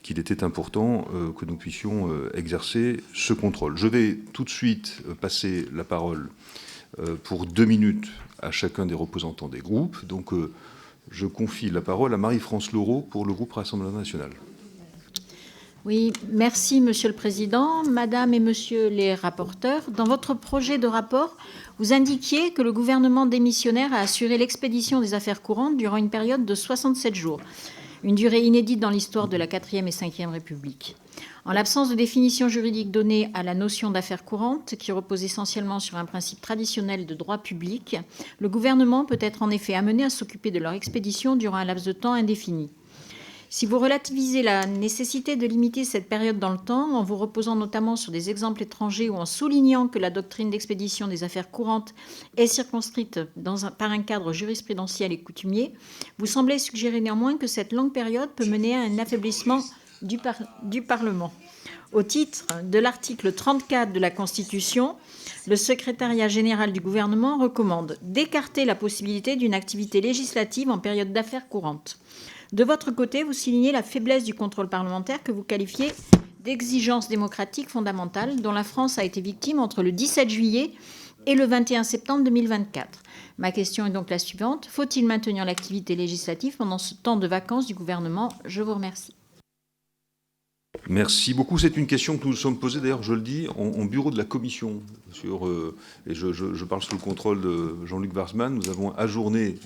qu'il était important que nous puissions exercer ce contrôle. Je vais tout de suite passer la parole pour 2 minutes à chacun des représentants des groupes. Donc, je confie la parole à Marie-France Laureau pour le groupe Rassemblement national. Oui, merci Monsieur le Président, Madame et Monsieur les rapporteurs. Dans votre projet de rapport, vous indiquiez que le gouvernement démissionnaire a assuré l'expédition des affaires courantes durant une période de 67 jours, une durée inédite dans l'histoire de la 4e et 5e République. En l'absence de définition juridique donnée à la notion d'affaires courantes, qui repose essentiellement sur un principe traditionnel de droit public, le gouvernement peut être en effet amené à s'occuper de leur expédition durant un laps de temps indéfini. Si vous relativisez la nécessité de limiter cette période dans le temps, en vous reposant notamment sur des exemples étrangers ou en soulignant que la doctrine d'expédition des affaires courantes est circonscrite par un cadre jurisprudentiel et coutumier, vous semblez suggérer néanmoins que cette longue période peut mener à un affaiblissement du Parlement. Au titre de l'article 34 de la Constitution, le secrétariat général du gouvernement recommande d'écarter la possibilité d'une activité législative en période d'affaires courantes. De votre côté, vous soulignez la faiblesse du contrôle parlementaire que vous qualifiez d'exigence démocratique fondamentale dont la France a été victime entre le 17 juillet et le 21 septembre 2024. Ma question est donc la suivante. Faut-il maintenir l'activité législative pendant ce temps de vacances du gouvernement ? Je vous remercie. Merci beaucoup. C'est une question que nous nous sommes posées, d'ailleurs, je le dis, en bureau de la commission. Et je parle sous le contrôle de Jean-Luc Warsmann. Nous avons ajourné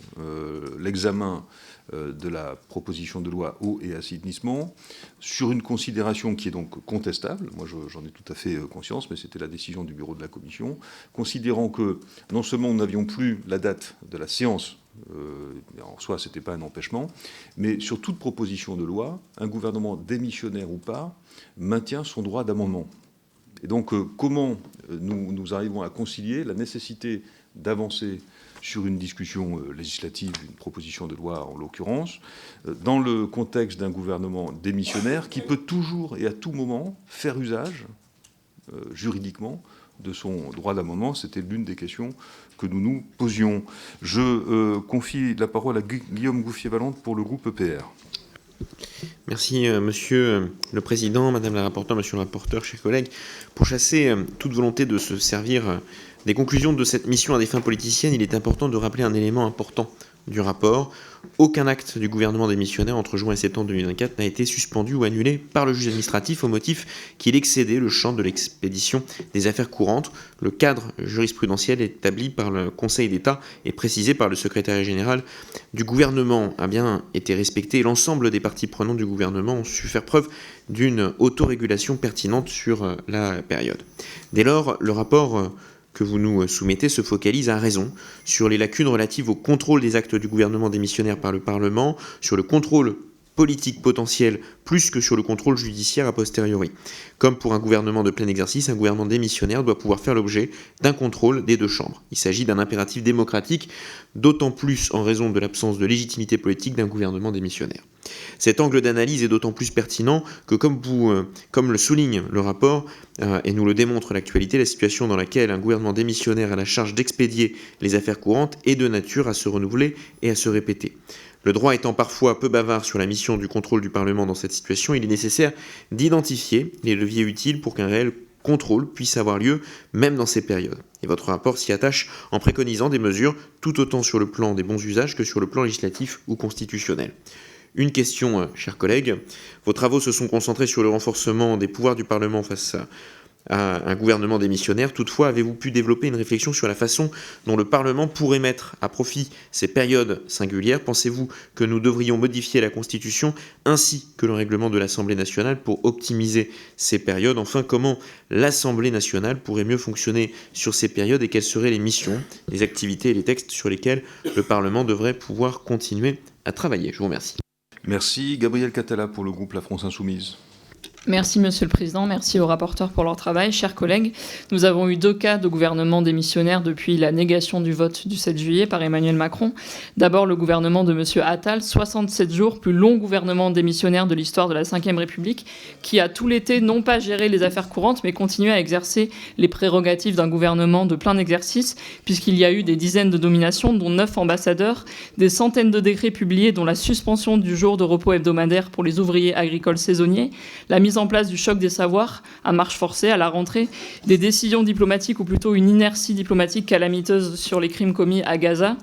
l'examen de la proposition de loi eau et assainissement sur une considération qui est donc contestable. Moi, j'en ai tout à fait conscience, mais c'était la décision du bureau de la commission, considérant que non seulement nous n'avions plus la date de la séance, en soi, ce n'était pas un empêchement, mais sur toute proposition de loi, un gouvernement démissionnaire ou pas maintient son droit d'amendement. Et donc, comment nous arrivons à concilier la nécessité d'avancer sur une discussion législative, une proposition de loi en l'occurrence, dans le contexte d'un gouvernement démissionnaire qui peut toujours et à tout moment faire usage, juridiquement, de son droit d'amendement. C'était l'une des questions que nous nous posions. Je confie la parole à Guillaume Gouffier-Valente pour le groupe EPR. Merci Monsieur le Président, Madame la rapporteure, Monsieur le rapporteur, chers collègues. Pour chasser toute volonté de se servir des conclusions de cette mission à des fins politiciennes, il est important de rappeler un élément important du rapport. Aucun acte du gouvernement démissionnaire entre juin et septembre 2024 n'a été suspendu ou annulé par le juge administratif au motif qu'il excédait le champ de l'expédition des affaires courantes. Le cadre jurisprudentiel établi par le Conseil d'État et précisé par le secrétaire général du gouvernement a bien été respecté et l'ensemble des parties prenantes du gouvernement ont su faire preuve d'une autorégulation pertinente sur la période. Dès lors, le rapport que vous nous soumettez se focalise à raison sur les lacunes relatives au contrôle des actes du gouvernement démissionnaire par le Parlement, sur le contrôle politique potentiel plus que sur le contrôle judiciaire a posteriori. Comme pour un gouvernement de plein exercice, un gouvernement démissionnaire doit pouvoir faire l'objet d'un contrôle des deux chambres. Il s'agit d'un impératif démocratique, d'autant plus en raison de l'absence de légitimité politique d'un gouvernement démissionnaire. Cet angle d'analyse est d'autant plus pertinent que, comme le souligne le rapport, et nous le démontre l'actualité, la situation dans laquelle un gouvernement démissionnaire a la charge d'expédier les affaires courantes est de nature à se renouveler et à se répéter. Le droit étant parfois peu bavard sur la mission du contrôle du Parlement dans cette situation, il est nécessaire d'identifier les leviers utiles pour qu'un réel contrôle puisse avoir lieu, même dans ces périodes. Et votre rapport s'y attache en préconisant des mesures tout autant sur le plan des bons usages que sur le plan législatif ou constitutionnel. Une question, chers collègues. Vos travaux se sont concentrés sur le renforcement des pouvoirs du Parlement face à un gouvernement démissionnaire. Toutefois, avez-vous pu développer une réflexion sur la façon dont le Parlement pourrait mettre à profit ces périodes singulières? Pensez-vous que nous devrions modifier la Constitution ainsi que le règlement de l'Assemblée nationale pour optimiser ces périodes? Enfin, comment l'Assemblée nationale pourrait mieux fonctionner sur ces périodes et quelles seraient les missions, les activités et les textes sur lesquels le Parlement devrait pouvoir continuer à travailler? Je vous remercie. Merci. Gabriel Catala pour le groupe La France Insoumise. Merci Monsieur le Président, merci aux rapporteurs pour leur travail. Chers collègues, nous avons eu 2 cas de gouvernement démissionnaire depuis la négation du vote du 7 juillet par Emmanuel Macron. D'abord le gouvernement de Monsieur Attal, 67 jours, plus long gouvernement démissionnaire de l'histoire de la Ve République, qui a tout l'été non pas géré les affaires courantes, mais continué à exercer les prérogatives d'un gouvernement de plein exercice, puisqu'il y a eu des dizaines de nominations, dont 9 ambassadeurs, des centaines de décrets publiés, dont la suspension du jour de repos hebdomadaire pour les ouvriers agricoles saisonniers, la mise en place du choc des savoirs à marche forcée à la rentrée, des décisions diplomatiques ou plutôt une inertie diplomatique calamiteuse sur les crimes commis à Gaza,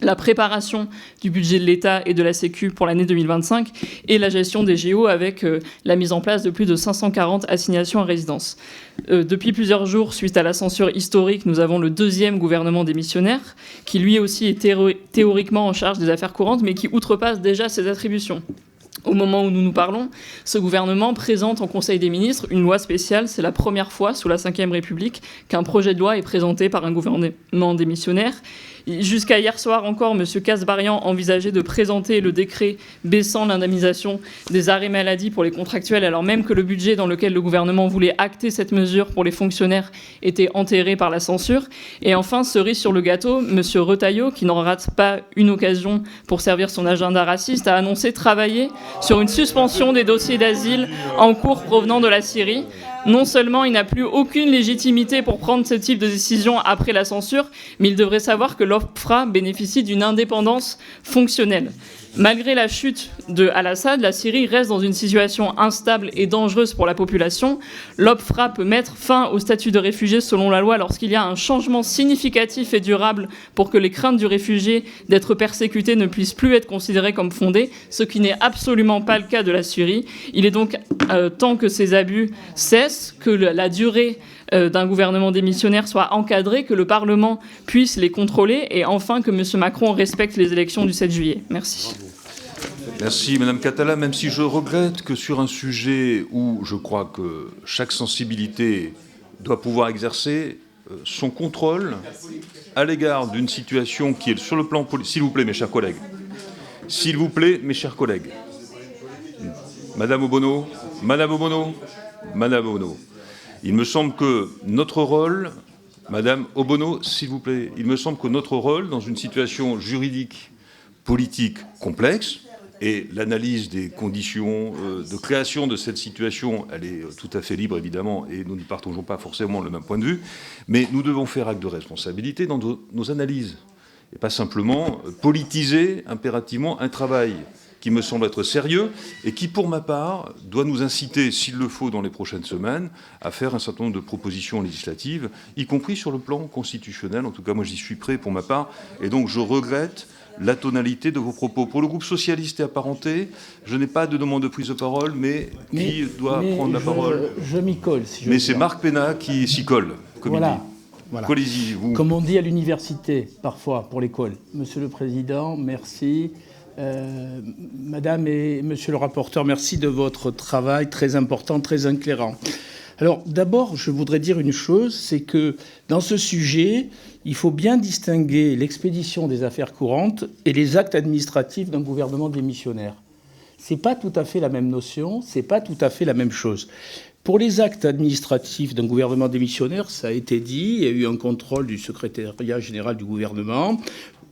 la préparation du budget de l'État et de la Sécu pour l'année 2025 et la gestion des JO avec la mise en place de plus de 540 assignations à résidence. Depuis plusieurs jours, suite à la censure historique, nous avons le 2e gouvernement démissionnaire qui lui aussi est théoriquement en charge des affaires courantes mais qui outrepasse déjà ses attributions. Au moment où nous nous parlons, ce gouvernement présente en Conseil des ministres une loi spéciale. C'est la première fois sous la Ve République qu'un projet de loi est présenté par un gouvernement démissionnaire. Jusqu'à hier soir encore, M. Kasbarian envisageait de présenter le décret baissant l'indemnisation des arrêts maladie pour les contractuels, alors même que le budget dans lequel le gouvernement voulait acter cette mesure pour les fonctionnaires était enterré par la censure. Et enfin, cerise sur le gâteau, M. Retailleau, qui n'en rate pas une occasion pour servir son agenda raciste, a annoncé travailler sur une suspension des dossiers d'asile en cours provenant de la Syrie. Non seulement il n'a plus aucune légitimité pour prendre ce type de décision après la censure, mais il devrait savoir que l'OFPRA bénéficie d'une indépendance fonctionnelle. Malgré la chute de Al-Assad, la Syrie reste dans une situation instable et dangereuse pour la population. L'OFPRA peut mettre fin au statut de réfugié selon la loi lorsqu'il y a un changement significatif et durable pour que les craintes du réfugié d'être persécuté ne puissent plus être considérées comme fondées, ce qui n'est absolument pas le cas de la Syrie. Il est donc temps que ces abus cessent, que la durée d'un gouvernement démissionnaire soit encadrée, que le Parlement puisse les contrôler et enfin que M. Macron respecte les élections du 7 juillet. Merci. Merci Madame Catala, même si je regrette que sur un sujet où je crois que chaque sensibilité doit pouvoir exercer son contrôle à l'égard d'une situation qui est sur le plan politique. S'il vous plaît, mes chers collègues. S'il vous plaît, mes chers collègues. Madame Obono, Madame Obono, Madame Obono. Il me semble que notre rôle, Madame Obono, s'il vous plaît, il me semble que notre rôle dans une situation juridique, politique complexe, et l'analyse des conditions de création de cette situation, elle est tout à fait libre, évidemment, et nous ne partageons pas forcément le même point de vue, mais nous devons faire acte de responsabilité dans nos analyses, et pas simplement politiser impérativement un travail qui me semble être sérieux et qui, pour ma part, doit nous inciter, s'il le faut dans les prochaines semaines, à faire un certain nombre de propositions législatives, y compris sur le plan constitutionnel. En tout cas, moi, j'y suis prêt pour ma part. Et donc, je regrette la tonalité de vos propos. Pour le groupe socialiste et apparenté, je n'ai pas de demande de prise de parole, mais qui doit prendre la parole? Je m'y colle, si je Mais veux c'est bien. Marc Pénat qui s'y colle, comme il dit. Voilà. Collez-y, vous. Comme on dit à l'université, parfois, pour l'école. Monsieur le Président, merci. Madame et Monsieur le rapporteur, merci de votre travail très important, très éclairant. Alors d'abord, je voudrais dire une chose, c'est que dans ce sujet, il faut bien distinguer l'expédition des affaires courantes et les actes administratifs d'un gouvernement démissionnaire. c'est pas tout à fait la même notion, c'est pas tout à fait la même chose. Pour les actes administratifs d'un gouvernement démissionnaire, ça a été dit, il y a eu un contrôle du secrétariat général du gouvernement.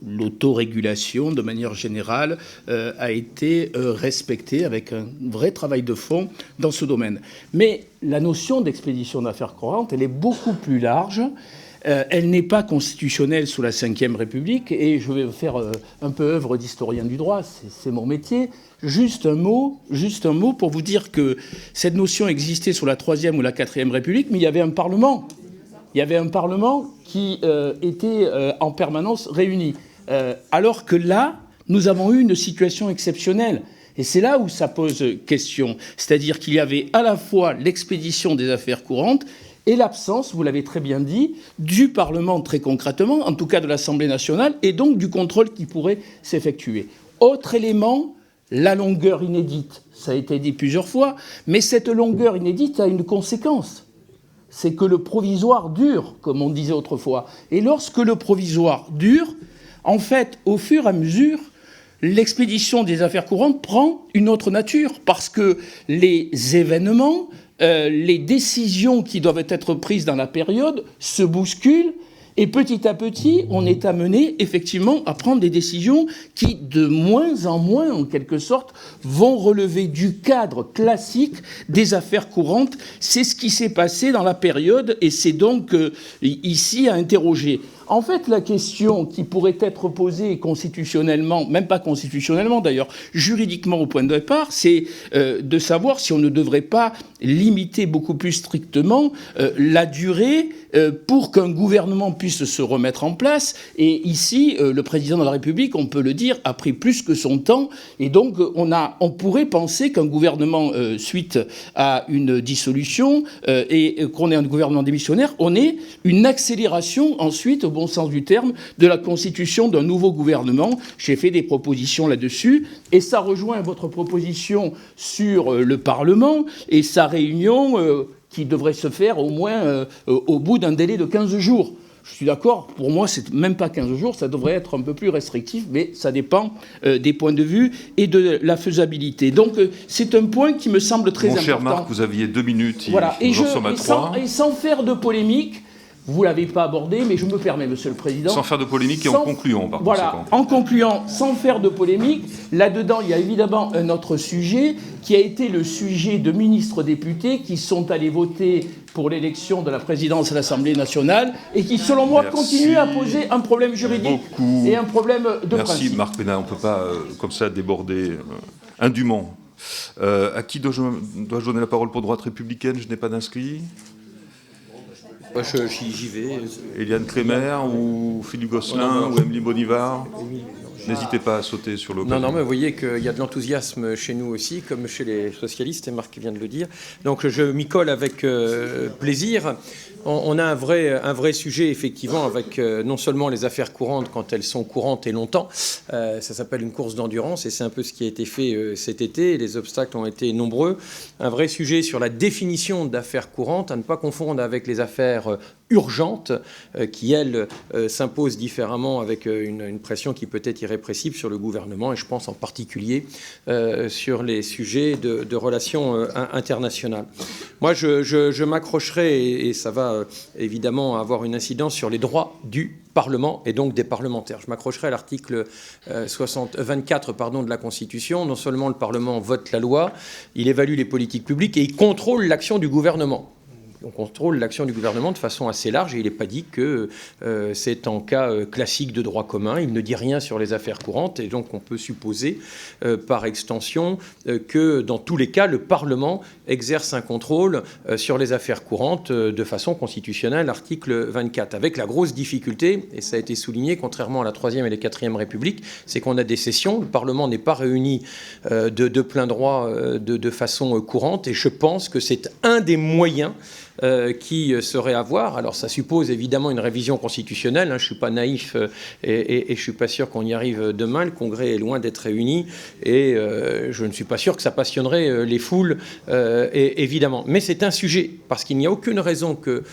L'autorégulation, de manière générale, a été respectée avec un vrai travail de fond dans ce domaine. Mais la notion d'expédition d'affaires courantes, elle est beaucoup plus large. Elle n'est pas constitutionnelle sous la Ve République, et je vais faire un peu œuvre d'historien du droit, c'est mon métier. Juste un mot pour vous dire que cette notion existait sous la Troisième ou la Quatrième République, mais il y avait un Parlement. Il y avait un Parlement qui était en permanence réuni. Alors que là, nous avons eu une situation exceptionnelle. Et c'est là où ça pose question. C'est-à-dire qu'il y avait à la fois l'expédition des affaires courantes et l'absence, vous l'avez très bien dit, du Parlement très concrètement, en tout cas de l'Assemblée nationale, et donc du contrôle qui pourrait s'effectuer. Autre élément, la longueur inédite. Ça a été dit plusieurs fois, mais cette longueur inédite a une conséquence. C'est que le provisoire dure, comme on disait autrefois. Et lorsque le provisoire dure, en fait, au fur et à mesure, l'expédition des affaires courantes prend une autre nature, parce que les événements, les décisions qui doivent être prises dans la période se bousculent, et petit à petit, on est amené effectivement à prendre des décisions qui, de moins en moins, en quelque sorte, vont relever du cadre classique des affaires courantes. C'est ce qui s'est passé dans la période, et c'est donc ici à interroger. En fait, la question qui pourrait être posée constitutionnellement, même pas constitutionnellement d'ailleurs, juridiquement au point de départ, c'est de savoir si on ne devrait pas limiter beaucoup plus strictement la durée pour qu'un gouvernement puisse se remettre en place. Et ici, le président de la République, on peut le dire, a pris plus que son temps. Et donc, on pourrait penser qu'un gouvernement, suite à une dissolution, et qu'on ait un gouvernement démissionnaire, on ait une accélération ensuite, au bon sens du terme, de la constitution d'un nouveau gouvernement. J'ai fait des propositions là-dessus, et ça rejoint votre proposition sur le Parlement et sa réunion qui devrait se faire au moins au bout d'un délai de 15 jours. Je suis d'accord, pour moi, c'est même pas 15 jours, ça devrait être un peu plus restrictif, mais ça dépend des points de vue et de la faisabilité. Donc, c'est un point qui me semble très important. Mon cher Marc, vous aviez 2 minutes, voilà. Nous en sommes à 3. Et sans faire de polémique, vous ne l'avez pas abordé, mais je me permets, Monsieur le Président. Sans faire de polémique et en concluant, par conséquent. En concluant, sans faire de polémique, là-dedans, il y a évidemment un autre sujet qui a été le sujet de ministres députés qui sont allés voter pour l'élection de la présidence à l'Assemblée nationale et qui, selon moi, continuent à poser un problème juridique et un problème de principe. Merci, Marc Pénard. On ne peut pas, comme ça, déborder indûment. À qui dois-je donner la parole pour Droite républicaine? Je n'ai pas d'inscrit. J'y vais. Eliane Crémer ou Philippe Gosselin ou Émilie Bonivard. N'hésitez pas à sauter sur l'occasion. Non, mais vous voyez qu'il y a de l'enthousiasme chez nous aussi, comme chez les socialistes, et Marc vient de le dire. Donc je m'y colle avec plaisir. On a un vrai sujet, effectivement, avec non seulement les affaires courantes quand elles sont courantes et longtemps. Ça s'appelle une course d'endurance, et c'est un peu ce qui a été fait cet été. Les obstacles ont été nombreux. Un vrai sujet sur la définition d'affaires courantes, à ne pas confondre avec les affaires urgentes, qui, elles, s'imposent différemment avec une pression qui peut être irrépressible sur le gouvernement, et je pense en particulier sur les sujets de relations internationales. Moi, je m'accrocherai, et ça va évidemment avoir une incidence sur les droits du Parlement et donc des parlementaires. Je m'accrocherai à l'article 24 de la Constitution. Non seulement le Parlement vote la loi, il évalue les politiques publiques et il contrôle l'action du gouvernement. On contrôle l'action du gouvernement de façon assez large, et il n'est pas dit que c'est en cas classique de droit commun. Il ne dit rien sur les affaires courantes, et donc on peut supposer par extension que dans tous les cas, le Parlement exerce un contrôle sur les affaires courantes de façon constitutionnelle, article 24. Avec la grosse difficulté, et ça a été souligné, contrairement à la Troisième et la Quatrième République, c'est qu'on a des sessions, le Parlement n'est pas réuni de plein droit de façon courante, et je pense que c'est un des moyens qui serait à voir. Alors ça suppose évidemment une révision constitutionnelle, hein, je ne suis pas naïf et je ne suis pas sûr qu'on y arrive demain. Le Congrès est loin d'être réuni et je ne suis pas sûr que ça passionnerait les foules, évidemment. Mais c'est un sujet, parce qu'il n'y a aucune raison que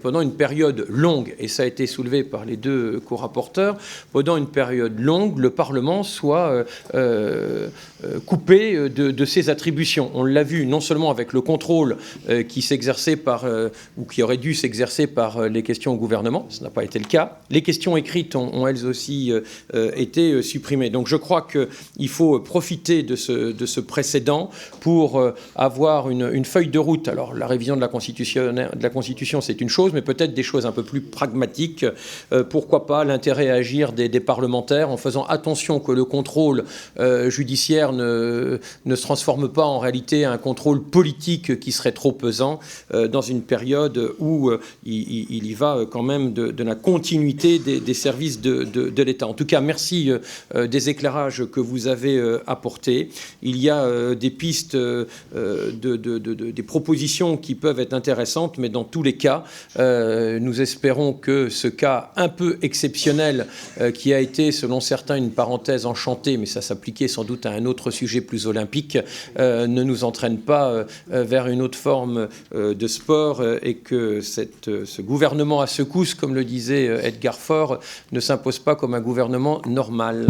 pendant une période longue, et ça a été soulevé par les deux co-rapporteurs, pendant une période longue, le Parlement soit coupé de ses attributions. On l'a vu non seulement avec le contrôle qui s'exerçait ou qui aurait dû s'exercer par les questions au gouvernement, ce n'a pas été le cas. Les questions écrites ont elles aussi été supprimées. Donc je crois qu'il faut profiter de ce précédent pour avoir une feuille de route. Alors la révision de la Constitution, c'est une chose, mais peut-être des choses un peu plus pragmatiques. Pourquoi pas l'intérêt à agir des parlementaires en faisant attention que le contrôle judiciaire ne se transforme pas en réalité un contrôle politique qui serait trop pesant dans une période où il y va quand même de la continuité des services de l'État. En tout cas, merci des éclairages que vous avez apportés. Il y a des pistes, des propositions qui peuvent être intéressantes, mais dans tous les cas, nous espérons que ce cas un peu exceptionnel qui a été, selon certains, une parenthèse enchantée, mais ça s'appliquait sans doute à un autre sujet plus olympique, ne nous entraîne pas vers une autre forme de sport et que ce gouvernement à secousses, comme le disait Edgar Faure, ne s'impose pas comme un gouvernement normal.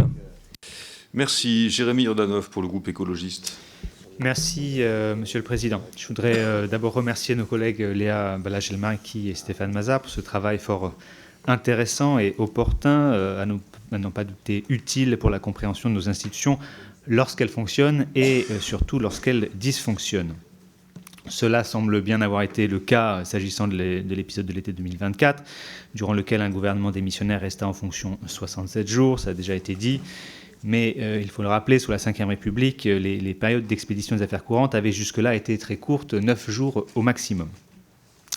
Merci. Jérémy Jordanov pour le groupe écologiste. Merci, Monsieur le Président. Je voudrais d'abord remercier nos collègues Léa Balach-Elmarki et Stéphane Mazard pour ce travail fort intéressant et opportun, à n'en pas douter utile pour la compréhension de nos institutions lorsqu'elles fonctionnent et surtout lorsqu'elles dysfonctionnent. Cela semble bien avoir été le cas s'agissant de l'épisode de l'été 2024, durant lequel un gouvernement démissionnaire resta en fonction 67 jours, ça a déjà été dit. Mais il faut le rappeler, sous la Ve République, les périodes d'expédition des affaires courantes avaient jusque-là été très courtes, 9 jours au maximum.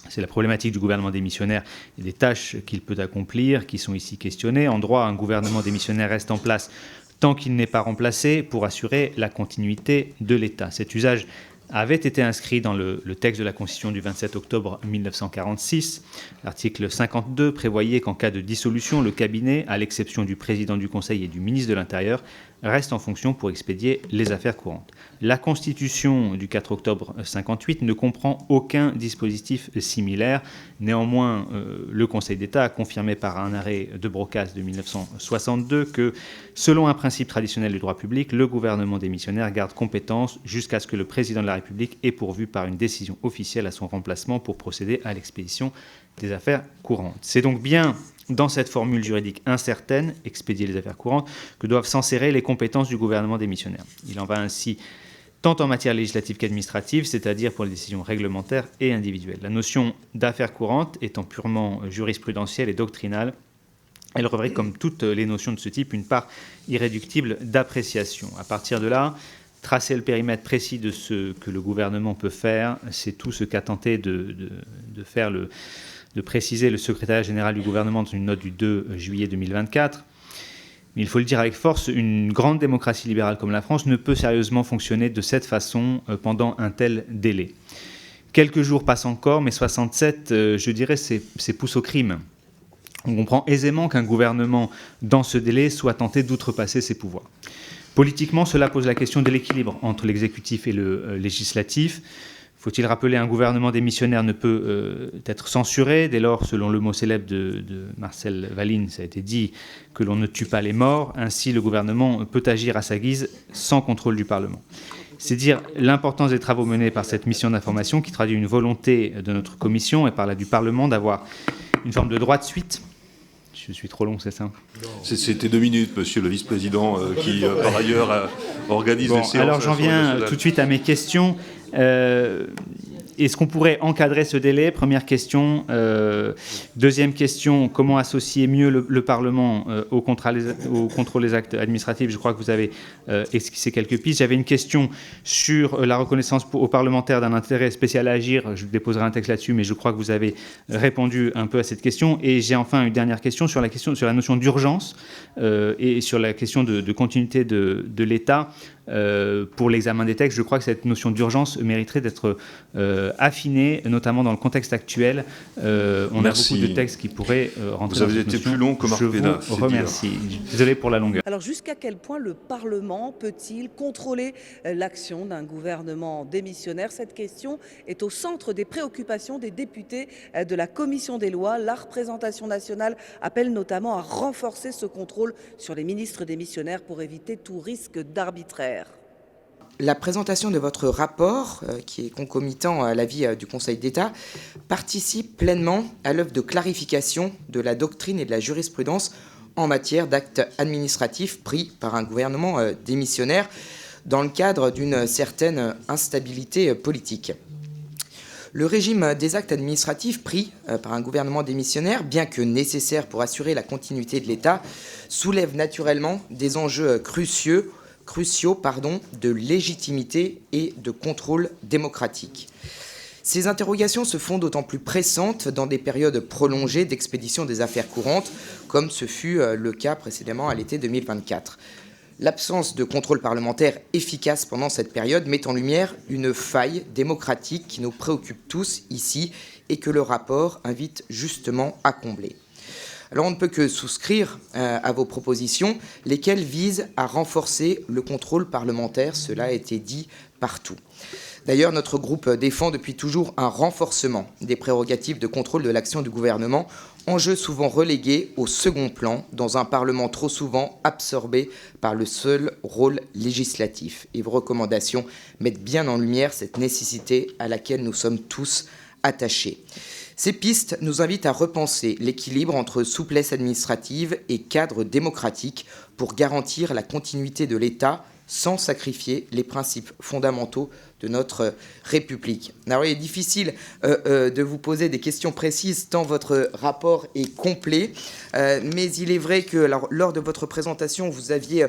C'est la problématique du gouvernement démissionnaire et des tâches qu'il peut accomplir qui sont ici questionnées. En droit, un gouvernement démissionnaire reste en place tant qu'il n'est pas remplacé pour assurer la continuité de l'État. Cet usage avait été inscrit dans le texte de la Constitution du 27 octobre 1946. L'article 52 prévoyait qu'en cas de dissolution, le cabinet, à l'exception du président du Conseil et du ministre de l'Intérieur, reste en fonction pour expédier les affaires courantes. La Constitution du 4 octobre 1958 ne comprend aucun dispositif similaire. Néanmoins, le Conseil d'État a confirmé par un arrêt de Brocas de 1962 que, selon un principe traditionnel du droit public, le gouvernement démissionnaire garde compétence jusqu'à ce que le président de la République ait pourvu par une décision officielle à son remplacement pour procéder à l'expédition des affaires courantes. C'est donc bien dans cette formule juridique incertaine, expédier les affaires courantes, que doivent s'insérer les compétences du gouvernement démissionnaire. Il en va ainsi tant en matière législative qu'administrative, c'est-à-dire pour les décisions réglementaires et individuelles. La notion d'affaires courantes étant purement jurisprudentielle et doctrinale, elle revêt, comme toutes les notions de ce type, une part irréductible d'appréciation. À partir de là, tracer le périmètre précis de ce que le gouvernement peut faire, c'est tout ce qu'a tenté de préciser le secrétariat général du gouvernement dans une note du 2 juillet 2024. Mais il faut le dire avec force, une grande démocratie libérale comme la France ne peut sérieusement fonctionner de cette façon pendant un tel délai. Quelques jours passent encore, mais 67, je dirais, c'est pousse au crime. On comprend aisément qu'un gouvernement, dans ce délai, soit tenté d'outrepasser ses pouvoirs. Politiquement, cela pose la question de l'équilibre entre l'exécutif et le législatif. Faut-il rappeler, un gouvernement démissionnaire ne peut être censuré. Dès lors, selon le mot célèbre de Marcel Valine, ça a été dit que l'on ne tue pas les morts. Ainsi, le gouvernement peut agir à sa guise sans contrôle du Parlement. C'est dire l'importance des travaux menés par cette mission d'information qui traduit une volonté de notre commission et par là du Parlement d'avoir une forme de droit de suite. Je suis trop long, c'est ça? C'était 2 minutes, monsieur le vice-président, qui, par ailleurs, organise les séances. Alors, j'en viens tout de suite à mes questions. Est-ce qu'on pourrait encadrer ce délai? Première question. Deuxième question, comment associer mieux le Parlement au contrôle des actes administratifs? Je crois que vous avez esquissé quelques pistes. J'avais une question sur la reconnaissance aux parlementaires d'un intérêt spécial à agir. Je déposerai un texte là-dessus, mais je crois que vous avez répondu un peu à cette question. Et j'ai enfin une dernière question sur la notion d'urgence et sur la question de continuité de l'État. Pour l'examen des textes, je crois que cette notion d'urgence mériterait d'être affiner, notamment dans le contexte actuel. On Merci. a beaucoup de textes qui pourraient rentrer dans cette Vous avez été notion. plus long que Marc Je Pénat, vous c'est remercie. Désolé pour la longueur. Alors jusqu'à quel point le Parlement peut-il contrôler l'action d'un gouvernement démissionnaire? Cette question est au centre des préoccupations des députés de la Commission des lois. La représentation nationale appelle notamment à renforcer ce contrôle sur les ministres démissionnaires pour éviter tout risque d'arbitraire. La présentation de votre rapport, qui est concomitant à l'avis du Conseil d'État, participe pleinement à l'œuvre de clarification de la doctrine et de la jurisprudence en matière d'actes administratifs pris par un gouvernement démissionnaire dans le cadre d'une certaine instabilité politique. Le régime des actes administratifs pris par un gouvernement démissionnaire, bien que nécessaire pour assurer la continuité de l'État, soulève naturellement des enjeux cruciaux de légitimité et de contrôle démocratique. Ces interrogations se font d'autant plus pressantes dans des périodes prolongées d'expédition des affaires courantes, comme ce fut le cas précédemment à l'été 2024. L'absence de contrôle parlementaire efficace pendant cette période met en lumière une faille démocratique qui nous préoccupe tous ici et que le rapport invite justement à combler. Alors on ne peut que souscrire à vos propositions, lesquelles visent à renforcer le contrôle parlementaire, cela a été dit partout. D'ailleurs, notre groupe défend depuis toujours un renforcement des prérogatives de contrôle de l'action du gouvernement, enjeu souvent relégué au second plan dans un Parlement trop souvent absorbé par le seul rôle législatif. Et vos recommandations mettent bien en lumière cette nécessité à laquelle nous sommes tous attachés. Ces pistes nous invitent à repenser l'équilibre entre souplesse administrative et cadre démocratique pour garantir la continuité de l'État sans sacrifier les principes fondamentaux de notre République. Alors, il est difficile de vous poser des questions précises tant votre rapport est complet, mais il est vrai que lors de votre présentation, vous aviez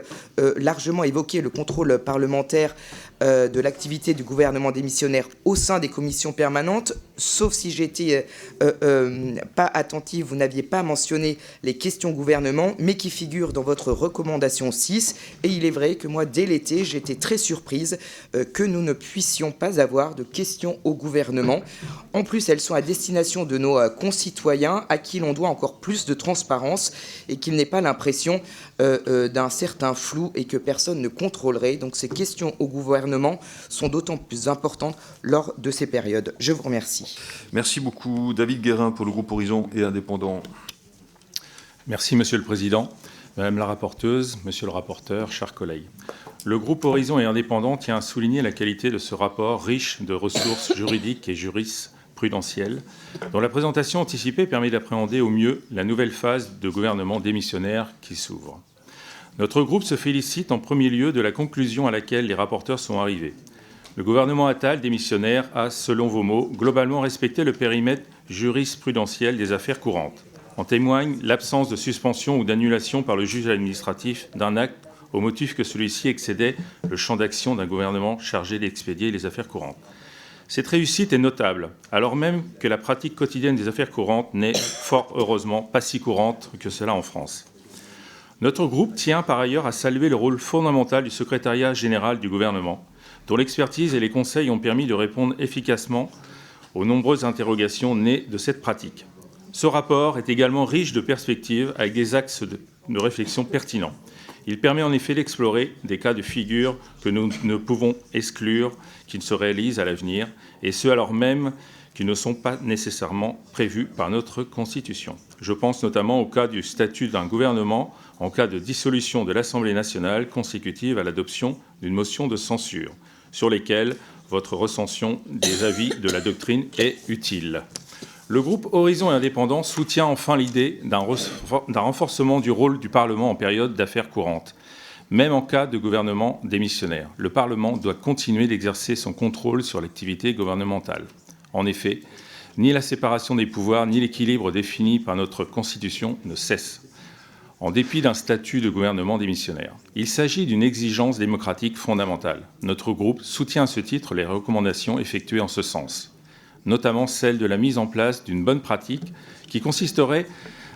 largement évoqué le contrôle parlementaire de l'activité du gouvernement démissionnaire au sein des commissions permanentes, sauf si j'étais pas attentive, vous n'aviez pas mentionné les questions gouvernement, mais qui figurent dans votre recommandation 6, et il est vrai que moi, dès l'été, j'étais très surprise que nous ne puissions pas avoir de questions au gouvernement. En plus, elles sont à destination de nos concitoyens à qui l'on doit encore plus de transparence et qu'il n'ait pas l'impression d'un certain flou et que personne ne contrôlerait. Donc ces questions au gouvernement sont d'autant plus importantes lors de ces périodes. Je vous remercie. Merci beaucoup. David Guérin pour le groupe Horizon et Indépendants. Merci, Monsieur le Président. Madame la rapporteuse, Monsieur le rapporteur, chers collègues. Le groupe Horizon et Indépendants tient à souligner la qualité de ce rapport riche de ressources juridiques et jurisprudentielles, dont la présentation anticipée permet d'appréhender au mieux la nouvelle phase de gouvernement démissionnaire qui s'ouvre. Notre groupe se félicite en premier lieu de la conclusion à laquelle les rapporteurs sont arrivés. Le gouvernement Attal démissionnaire a, selon vos mots, globalement respecté le périmètre jurisprudentiel des affaires courantes. En témoigne l'absence de suspension ou d'annulation par le juge administratif d'un acte au motif que celui-ci excédait le champ d'action d'un gouvernement chargé d'expédier les affaires courantes. Cette réussite est notable, alors même que la pratique quotidienne des affaires courantes n'est, fort heureusement, pas si courante que cela en France. Notre groupe tient par ailleurs à saluer le rôle fondamental du secrétariat général du gouvernement, dont l'expertise et les conseils ont permis de répondre efficacement aux nombreuses interrogations nées de cette pratique. Ce rapport est également riche de perspectives avec des axes de réflexion pertinents. Il permet en effet d'explorer des cas de figure que nous ne pouvons exclure qui ne se réalisent à l'avenir, et ce alors même qu'ils ne sont pas nécessairement prévus par notre Constitution. Je pense notamment au cas du statut d'un gouvernement en cas de dissolution de l'Assemblée nationale consécutive à l'adoption d'une motion de censure, sur lesquels votre recension des avis de la doctrine est utile. Le groupe Horizon et Indépendants soutient enfin l'idée d'un renforcement du rôle du Parlement en période d'affaires courantes. Même en cas de gouvernement démissionnaire, le Parlement doit continuer d'exercer son contrôle sur l'activité gouvernementale. En effet, ni la séparation des pouvoirs, ni l'équilibre défini par notre Constitution ne cessent, en dépit d'un statut de gouvernement démissionnaire. Il s'agit d'une exigence démocratique fondamentale. Notre groupe soutient à ce titre les recommandations effectuées en ce sens, notamment celle de la mise en place d'une bonne pratique qui consisterait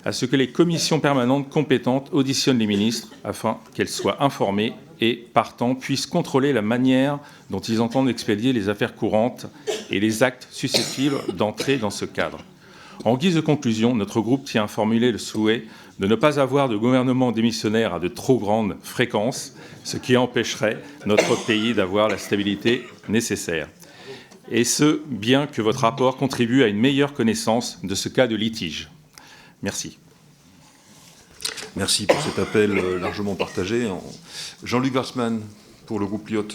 à ce que les commissions permanentes compétentes auditionnent les ministres afin qu'elles soient informées et, partant, puissent contrôler la manière dont ils entendent expédier les affaires courantes et les actes susceptibles d'entrer dans ce cadre. En guise de conclusion, notre groupe tient à formuler le souhait de ne pas avoir de gouvernement démissionnaire à de trop grande fréquence, ce qui empêcherait notre pays d'avoir la stabilité nécessaire. Et ce, bien que votre rapport contribue à une meilleure connaissance de ce cas de litige. Merci. Merci pour cet appel largement partagé. Jean-Luc Warsmann, pour le groupe Lyot.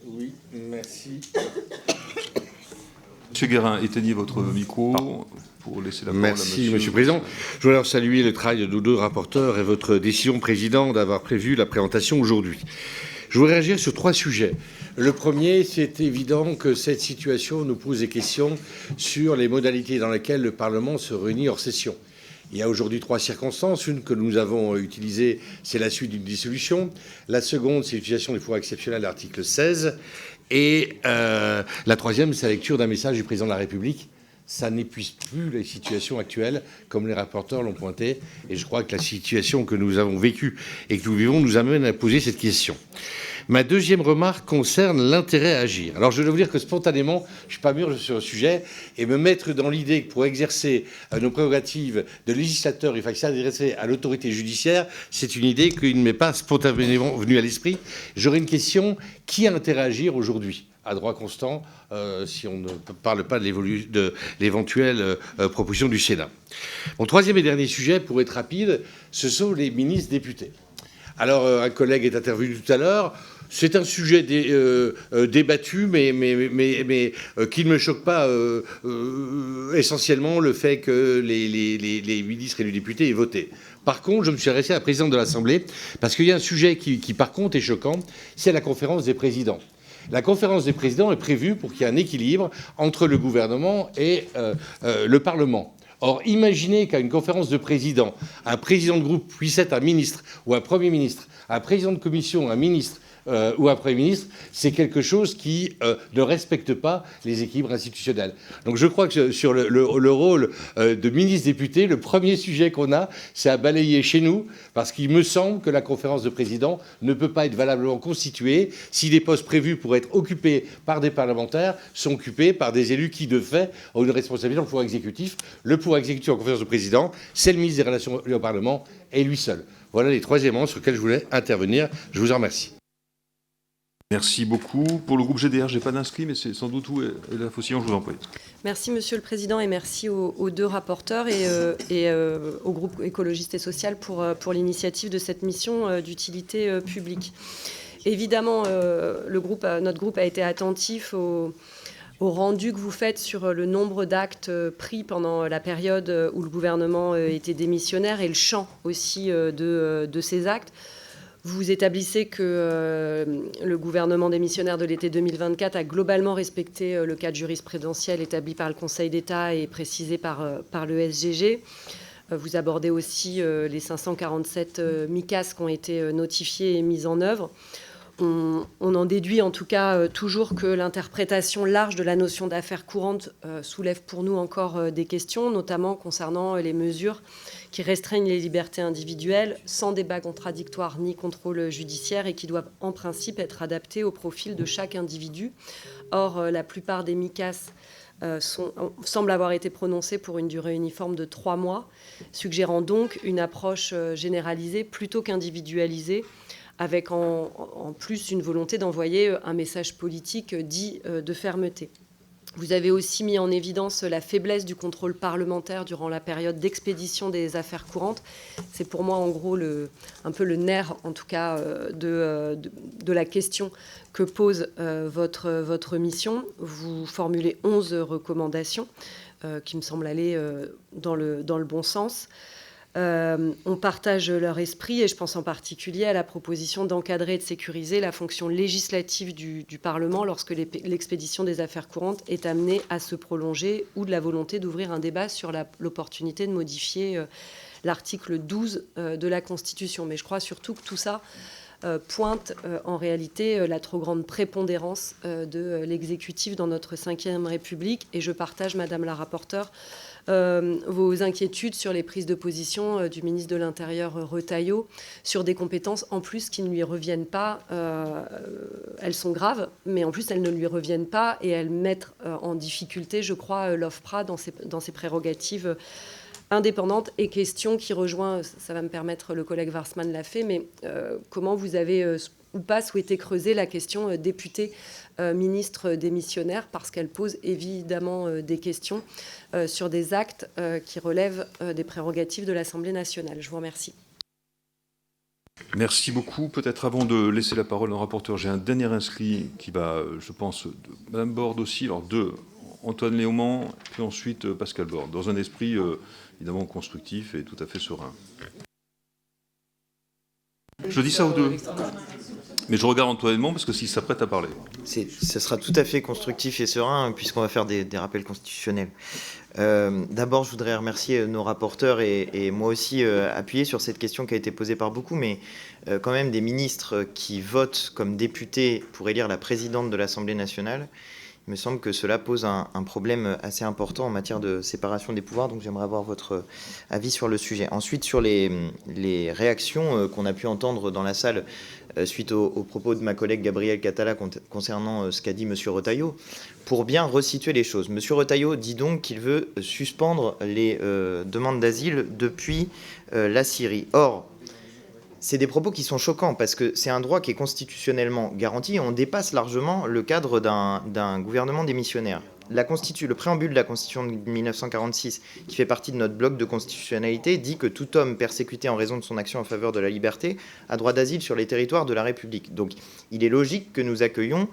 Oui, merci. Monsieur Guérin, éteignez votre micro pour laisser la parole à Merci, Monsieur le Président. Je voudrais saluer le travail de nos deux rapporteurs et votre décision, Président, d'avoir prévu la présentation aujourd'hui. Je voudrais réagir sur 3 sujets. Le premier, c'est évident que cette situation nous pose des questions sur les modalités dans lesquelles le Parlement se réunit hors session. Il y a aujourd'hui 3 circonstances. Une que nous avons utilisée, c'est la suite d'une dissolution. La seconde, c'est l'utilisation des pouvoirs exceptionnels de l'article 16. Et la troisième, c'est la lecture d'un message du Président de la République. Ça n'épuise plus les situations actuelles, comme les rapporteurs l'ont pointé. Et je crois que la situation que nous avons vécue et que nous vivons nous amène à poser cette question. Ma deuxième remarque concerne l'intérêt à agir. Alors je dois vous dire que spontanément, je ne suis pas mûr sur le sujet, et me mettre dans l'idée que pour exercer nos prérogatives de législateur, il faut s'adresser à l'autorité judiciaire, c'est une idée qui ne m'est pas spontanément venue à l'esprit. J'aurais une question, qui a intérêt à agir aujourd'hui à droit constant, si on ne parle pas de l'éventuelle proposition du Sénat. Mon troisième et dernier sujet, pour être rapide, ce sont les ministres députés. Alors, un collègue est intervenu tout à l'heure. C'est un sujet débattu, mais qui ne me choque pas essentiellement le fait que les ministres et les députés aient voté. Par contre, je me suis adressé à la présidente de l'Assemblée, parce qu'il y a un sujet qui, par contre, est choquant, c'est la conférence des présidents. La conférence des présidents est prévue pour qu'il y ait un équilibre entre le gouvernement et le Parlement. Or, imaginez qu'à une conférence de présidents, un président de groupe puisse être un ministre ou un Premier ministre, un président de commission, un ministre ou un Premier ministre, c'est quelque chose qui ne respecte pas les équilibres institutionnels. Donc je crois que sur le rôle de ministre-député, le premier sujet qu'on a, c'est à balayer chez nous, parce qu'il me semble que la conférence de présidents ne peut pas être valablement constituée si les postes prévus pour être occupés par des parlementaires sont occupés par des élus qui, de fait, ont une responsabilité dans le pouvoir exécutif. Le pouvoir exécutif en conférence de présidents, c'est le ministre des Relations au Parlement et lui seul. Voilà les 3 éléments sur lesquels je voulais intervenir. Je vous en remercie. Merci beaucoup. Pour le groupe GDR, je n'ai pas d'inscrit, mais c'est sans doute où est la Faucillon, je vous en prie. Merci, Monsieur le Président, et merci aux 2 rapporteurs et au groupe écologiste et social pour l'initiative de cette mission d'utilité publique. Évidemment, notre groupe a été attentif au rendu que vous faites sur le nombre d'actes pris pendant la période où le gouvernement était démissionnaire et le champ aussi de ces actes. Vous établissez que le gouvernement démissionnaire de l'été 2024 a globalement respecté le cadre jurisprudentiel établi par le Conseil d'État et précisé par le SGG. Vous abordez aussi les 547 MICAS qui ont été notifiés et mis en œuvre. On en déduit en tout cas toujours que l'interprétation large de la notion d'affaires courantes soulève pour nous encore des questions, notamment concernant les mesures qui restreignent les libertés individuelles sans débat contradictoire ni contrôle judiciaire et qui doivent en principe être adaptées au profil de chaque individu. Or, la plupart des MICAS semblent avoir été prononcées pour une durée uniforme de 3 mois, suggérant donc une approche généralisée plutôt qu'individualisée, avec en plus une volonté d'envoyer un message politique dit de fermeté. Vous avez aussi mis en évidence la faiblesse du contrôle parlementaire durant la période d'expédition des affaires courantes. C'est pour moi en gros un peu le nerf en tout cas de la question que pose votre mission. Vous formulez 11 recommandations qui me semblent aller dans le bon sens. On partage leur esprit et je pense en particulier à la proposition d'encadrer et de sécuriser la fonction législative du Parlement lorsque l'expédition des affaires courantes est amenée à se prolonger ou de la volonté d'ouvrir un débat sur l'opportunité de modifier l'article 12 de la Constitution. Mais je crois surtout que tout ça pointe en réalité la trop grande prépondérance de l'exécutif dans notre Ve République. Et je partage, Madame la rapporteure, vos inquiétudes sur les prises de position du ministre de l'Intérieur Retailleau sur des compétences en plus qui ne lui reviennent pas. Elles sont graves, mais en plus elles ne lui reviennent pas et elles mettent en difficulté, je crois, l'OFPRA dans ses prérogatives indépendantes. Et question qui rejoint, ça va me permettre, le collègue Warsmann l'a fait, mais comment vous avez ou pas souhaité creuser la question député ministre démissionnaire, parce qu'elle pose évidemment des questions sur des actes qui relèvent des prérogatives de l'Assemblée nationale. Je vous remercie. Merci beaucoup. Peut-être avant de laisser la parole au rapporteur, j'ai un dernier inscrit qui va, je pense, Madame Borde aussi, alors deux, Antoine Léaumont, puis ensuite Pascal Borde, dans un esprit évidemment constructif et tout à fait serein. Je dis ça aux deux. Mais je regarde Antoine Léaumont parce que s'il s'apprête à parler. Ce sera tout à fait constructif et serein puisqu'on va faire des rappels constitutionnels. D'abord, je voudrais remercier nos rapporteurs et moi aussi appuyer sur cette question qui a été posée par beaucoup, mais quand même des ministres qui votent comme députés pour élire la présidente de l'Assemblée nationale. Il me semble que cela pose un problème assez important en matière de séparation des pouvoirs, donc j'aimerais avoir votre avis sur le sujet. Ensuite, sur les réactions qu'on a pu entendre dans la salle suite aux propos de ma collègue Gabrielle Catala concernant ce qu'a dit M. Retailleau, pour bien resituer les choses. M. Retailleau dit donc qu'il veut suspendre les demandes d'asile depuis la Syrie. Or, c'est des propos qui sont choquants parce que c'est un droit qui est constitutionnellement garanti et on dépasse largement le cadre d'un gouvernement démissionnaire. Le préambule de la Constitution de 1946, qui fait partie de notre bloc de constitutionnalité, dit que tout homme persécuté en raison de son action en faveur de la liberté a droit d'asile sur les territoires de la République. Donc il est logique que nous accueillions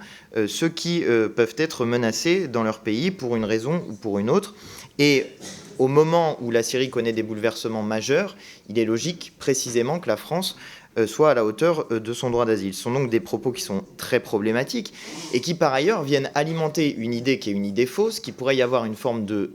ceux qui peuvent être menacés dans leur pays pour une raison ou pour une autre. Et au moment où la Syrie connaît des bouleversements majeurs, il est logique précisément que la France soit à la hauteur de son droit d'asile. Ce sont donc des propos qui sont très problématiques et qui par ailleurs viennent alimenter une idée qui est une idée fausse, qu'il pourrait y avoir une forme de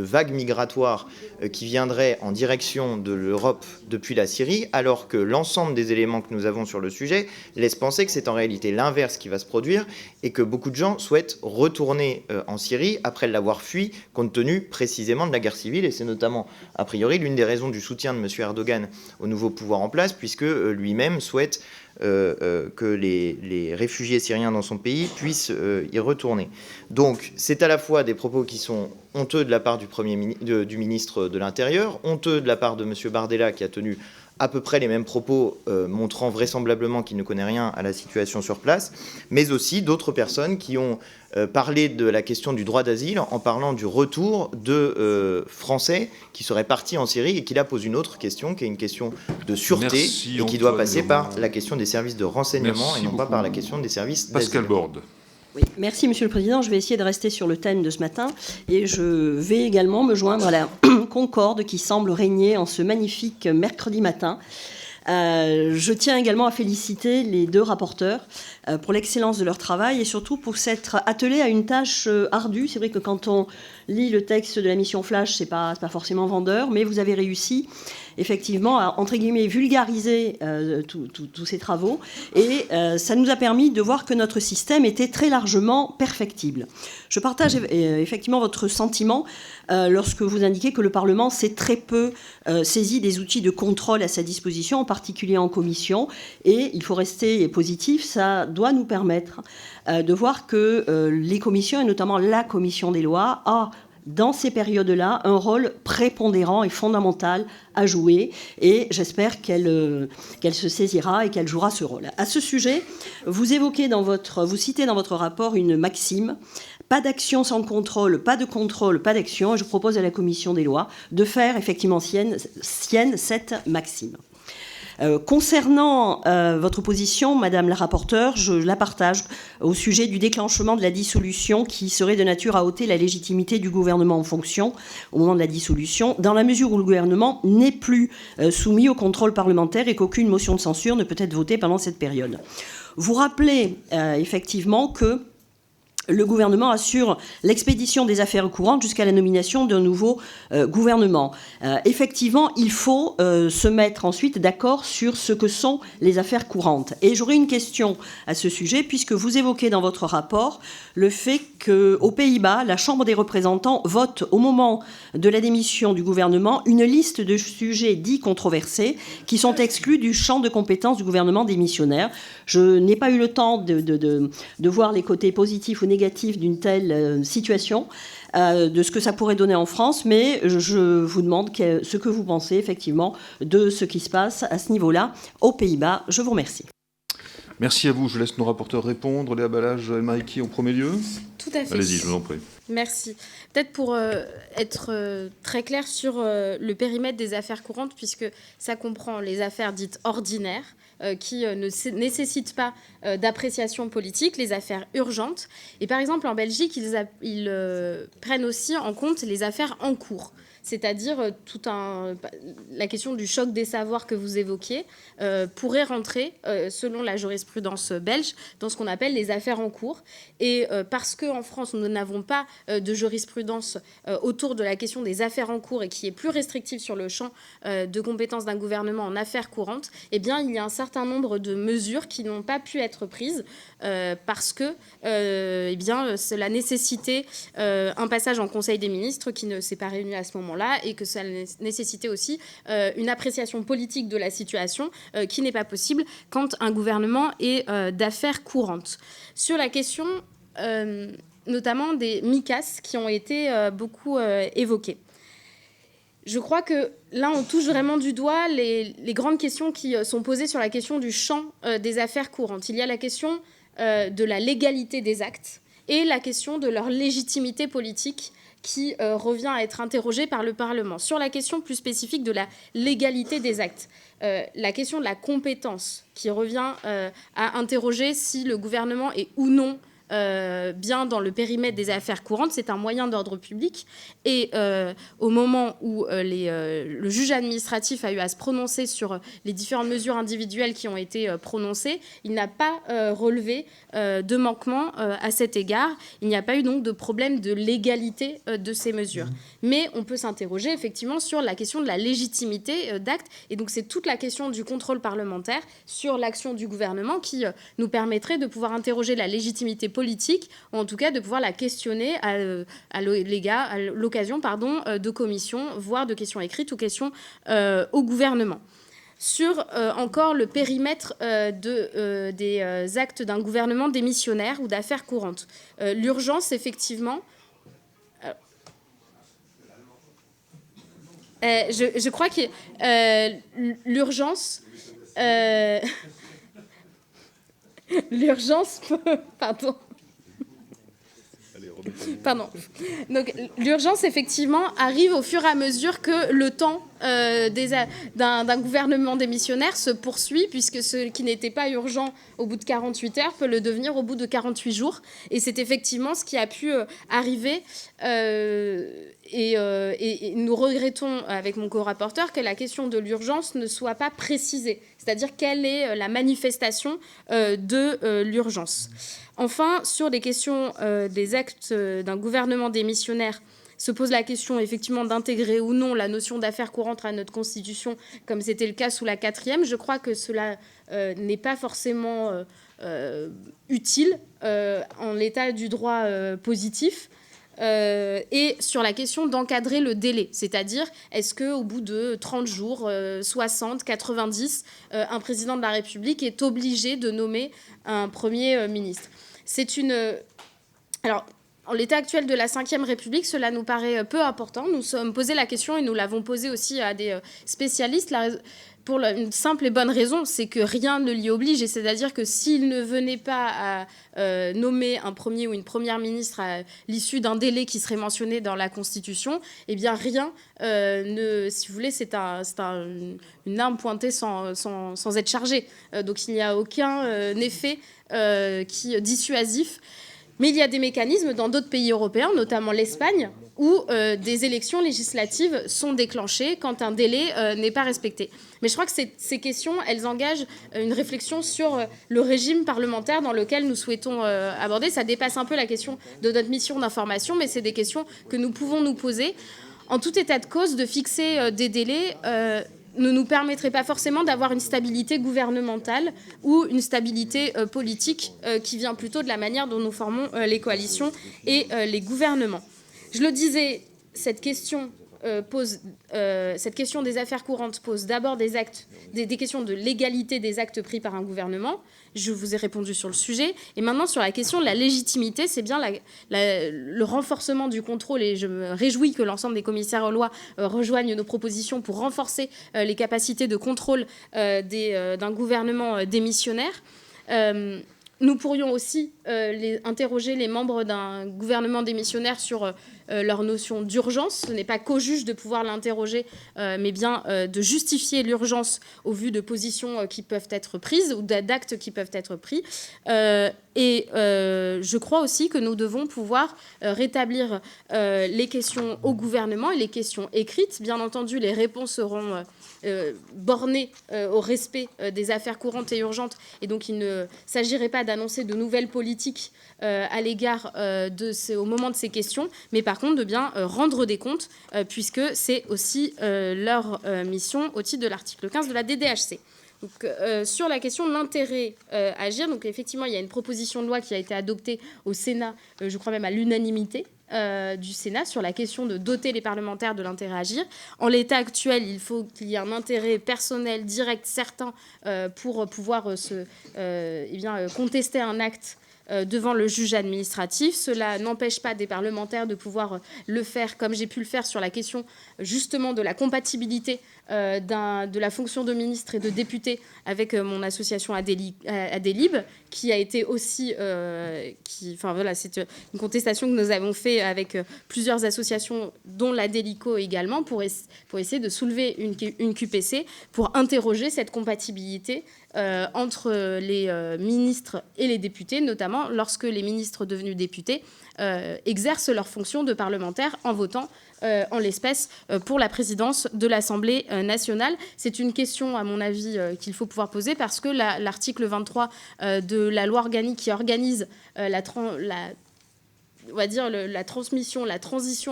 vague migratoire qui viendrait en direction de l'Europe depuis la Syrie, alors que l'ensemble des éléments que nous avons sur le sujet laissent penser que c'est en réalité l'inverse qui va se produire et que beaucoup de gens souhaitent retourner en Syrie après l'avoir fui compte tenu précisément de la guerre civile, et c'est notamment a priori l'une des raisons du soutien de M. Erdogan au nouveau pouvoir en place, puisque lui-même souhaite que les réfugiés syriens dans son pays puissent y retourner. Donc c'est à la fois des propos qui sont honteux de la part du ministre de l'Intérieur, honteux de la part de M. Bardella qui a tenu à peu près les mêmes propos montrant vraisemblablement qu'il ne connaît rien à la situation sur place, mais aussi d'autres personnes qui ont parlé de la question du droit d'asile en parlant du retour de Français qui seraient partis en Syrie et qui là pose une autre question, qui est une question de sûreté et qui doit passer par la question des services de renseignement et non pas par la question des services d'asile. Pascal Borde. Oui, merci Monsieur le Président. Je vais essayer de rester sur le thème de ce matin et je vais également me joindre à la concorde qui semble régner en ce magnifique mercredi matin. Je tiens également à féliciter les deux rapporteurs pour l'excellence de leur travail et surtout pour s'être attelés à une tâche ardue. C'est vrai que quand on lit le texte de la mission Flash, c'est pas forcément vendeur, mais vous avez réussi effectivement à, entre guillemets, vulgariser tous ces travaux et ça nous a permis de voir que notre système était très largement perfectible. Je partage effectivement votre sentiment lorsque vous indiquez que le Parlement s'est très peu saisi des outils de contrôle à sa disposition, en particulier en commission, et il faut rester positif, ça doit nous permettre de voir que les commissions, et notamment la commission des lois, a dans ces périodes-là, un rôle prépondérant et fondamental à jouer. Et j'espère qu'elle se saisira et qu'elle jouera ce rôle. À ce sujet, vous citez dans votre rapport une maxime. Pas d'action sans contrôle, pas de contrôle, pas d'action. Et je propose à la commission des lois de faire effectivement sienne cette maxime. Concernant votre position, Madame la rapporteure, je la partage au sujet du déclenchement de la dissolution qui serait de nature à ôter la légitimité du gouvernement en fonction au moment de la dissolution, dans la mesure où le gouvernement n'est plus soumis au contrôle parlementaire et qu'aucune motion de censure ne peut être votée pendant cette période. Vous rappelez effectivement que le gouvernement assure l'expédition des affaires courantes jusqu'à la nomination d'un nouveau gouvernement. Effectivement, il faut se mettre ensuite d'accord sur ce que sont les affaires courantes. Et j'aurais une question à ce sujet, puisque vous évoquez dans votre rapport le fait qu'aux Pays-Bas, la Chambre des représentants vote au moment de la démission du gouvernement une liste de sujets dits controversés qui sont exclus du champ de compétences du gouvernement démissionnaire. Je n'ai pas eu le temps de voir les côtés positifs ou négatifs d'une telle situation, de ce que ça pourrait donner en France, mais je vous demande ce que vous pensez effectivement de ce qui se passe à ce niveau-là aux Pays-Bas. Je vous remercie. Merci à vous. Je laisse nos rapporteurs répondre. Léa Balage, Elmariki en premier lieu. Tout à fait. Allez-y, je vous en prie. Merci. Peut-être pour être très clair sur le périmètre des affaires courantes, puisque ça comprend les affaires dites ordinaires, qui ne nécessitent pas d'appréciation politique, les affaires urgentes. Et par exemple, en Belgique, ils prennent aussi en compte les affaires en cours. C'est-à-dire la question du choc des savoirs que vous évoquiez pourrait rentrer, selon la jurisprudence belge, dans ce qu'on appelle les affaires en cours. Et parce qu'en France, nous n'avons pas de jurisprudence autour de la question des affaires en cours et qui est plus restrictive sur le champ de compétences d'un gouvernement en affaires courantes, eh bien, il y a un certain nombre de mesures qui n'ont pas pu être prises parce que eh bien, cela nécessitait un passage en Conseil des ministres qui ne s'est pas réuni à ce moment-là, et que ça nécessitait aussi une appréciation politique de la situation qui n'est pas possible quand un gouvernement est d'affaires courantes. Sur la question notamment des MICAS qui ont été beaucoup évoquées. Je crois que là, on touche vraiment du doigt les grandes questions qui sont posées sur la question du champ des affaires courantes. Il y a la question de la légalité des actes et la question de leur légitimité politique qui revient à être interrogée par le Parlement. Sur la question plus spécifique de la légalité des actes, la question de la compétence qui revient à interroger si le gouvernement est ou non bien dans le périmètre des affaires courantes, c'est un moyen d'ordre public. Et au moment où le juge administratif a eu à se prononcer sur les différentes mesures individuelles qui ont été prononcées, il n'a pas relevé de manquement à cet égard. Il n'y a pas eu donc de problème de légalité de ces mesures. Mais on peut s'interroger effectivement sur la question de la légitimité d'actes. Et donc c'est toute la question du contrôle parlementaire sur l'action du gouvernement qui nous permettrait de pouvoir interroger la légitimité politique, ou en tout cas de pouvoir la questionner à l'occasion de commissions, voire de questions écrites ou questions au gouvernement. Sur encore le périmètre des actes d'un gouvernement démissionnaire ou d'affaires courantes. L'urgence, effectivement... je crois que l'urgence... l'urgence peut... Pardon. Donc l'urgence, effectivement, arrive au fur et à mesure que le temps d'un gouvernement démissionnaire se poursuit, puisque ce qui n'était pas urgent au bout de 48 heures peut le devenir au bout de 48 jours. Et c'est effectivement ce qui a pu arriver. Et nous regrettons, avec mon co-rapporteur, que la question de l'urgence ne soit pas précisée. C'est-à-dire quelle est la manifestation de l'urgence. Enfin, sur les questions des actes d'un gouvernement démissionnaire, se pose la question effectivement d'intégrer ou non la notion d'affaires courantes à notre Constitution, comme c'était le cas sous la 4e. Je crois que cela n'est pas forcément utile en l'état du droit positif. Et sur la question d'encadrer le délai, c'est-à-dire est-ce qu'au bout de 30 jours, 60, 90, un président de la République est obligé de nommer un Premier ministre. Alors, en l'état actuel de la Ve République, cela nous paraît peu important. Nous sommes posé la question et nous l'avons posée aussi à des spécialistes. Pour une simple et bonne raison, c'est que rien ne l'y oblige. Et c'est-à-dire que s'il ne venait pas à nommer un premier ou une première ministre à l'issue d'un délai qui serait mentionné dans la Constitution, eh bien rien si vous voulez, c'est une arme pointée sans être chargée. Donc il n'y a aucun effet dissuasif. Mais il y a des mécanismes dans d'autres pays européens, notamment l'Espagne, où des élections législatives sont déclenchées quand un délai n'est pas respecté. Mais je crois que ces questions, elles engagent une réflexion sur le régime parlementaire dans lequel nous souhaitons aborder. Ça dépasse un peu la question de notre mission d'information, mais c'est des questions que nous pouvons nous poser. En tout état de cause, de fixer des délais ne nous permettrait pas forcément d'avoir une stabilité gouvernementale ou une stabilité politique qui vient plutôt de la manière dont nous formons les coalitions et les gouvernements. Je le disais, cette question des affaires courantes pose d'abord des questions de légalité des actes pris par un gouvernement. Je vous ai répondu sur le sujet. Et maintenant, sur la question de la légitimité, c'est bien le renforcement du contrôle. Et je me réjouis que l'ensemble des commissaires aux lois rejoignent nos propositions pour renforcer les capacités de contrôle d'un gouvernement démissionnaire. Nous pourrions aussi interroger les membres d'un gouvernement démissionnaire sur leur notion d'urgence. Ce n'est pas qu'au juge de pouvoir l'interroger, mais bien de justifier l'urgence au vu de positions qui peuvent être prises ou d'actes qui peuvent être pris. Je crois aussi que nous devons pouvoir rétablir les questions au gouvernement et les questions écrites. Bien entendu, les réponses seront bornées au respect des affaires courantes et urgentes. Et donc, il ne s'agirait pas d'annoncer de nouvelles politiques à l'égard au moment de ces questions, mais par contre de bien rendre des comptes, puisque c'est aussi leur mission au titre de l'article 15 de la DDHC. Donc, sur la question de l'intérêt à agir, donc effectivement, il y a une proposition de loi qui a été adoptée au Sénat, je crois même à l'unanimité du Sénat, sur la question de doter les parlementaires de l'intérêt à agir. En l'état actuel, il faut qu'il y ait un intérêt personnel, direct, certain, pour pouvoir contester un acte devant le juge administratif. Cela n'empêche pas des parlementaires de pouvoir le faire, comme j'ai pu le faire sur la question justement de la compatibilité de la fonction de ministre et de député avec mon association Adélib, qui a été aussi... c'est une contestation que nous avons fait avec plusieurs associations, dont l'Adélico également, pour essayer de soulever une QPC, pour interroger cette compatibilité entre les ministres et les députés, notamment lorsque les ministres devenus députés exercent leur fonction de parlementaire en votant, en l'espèce, pour la présidence de l'Assemblée nationale. C'est une question, à mon avis, qu'il faut pouvoir poser, parce que l'article 23 de la loi organique qui organise la transition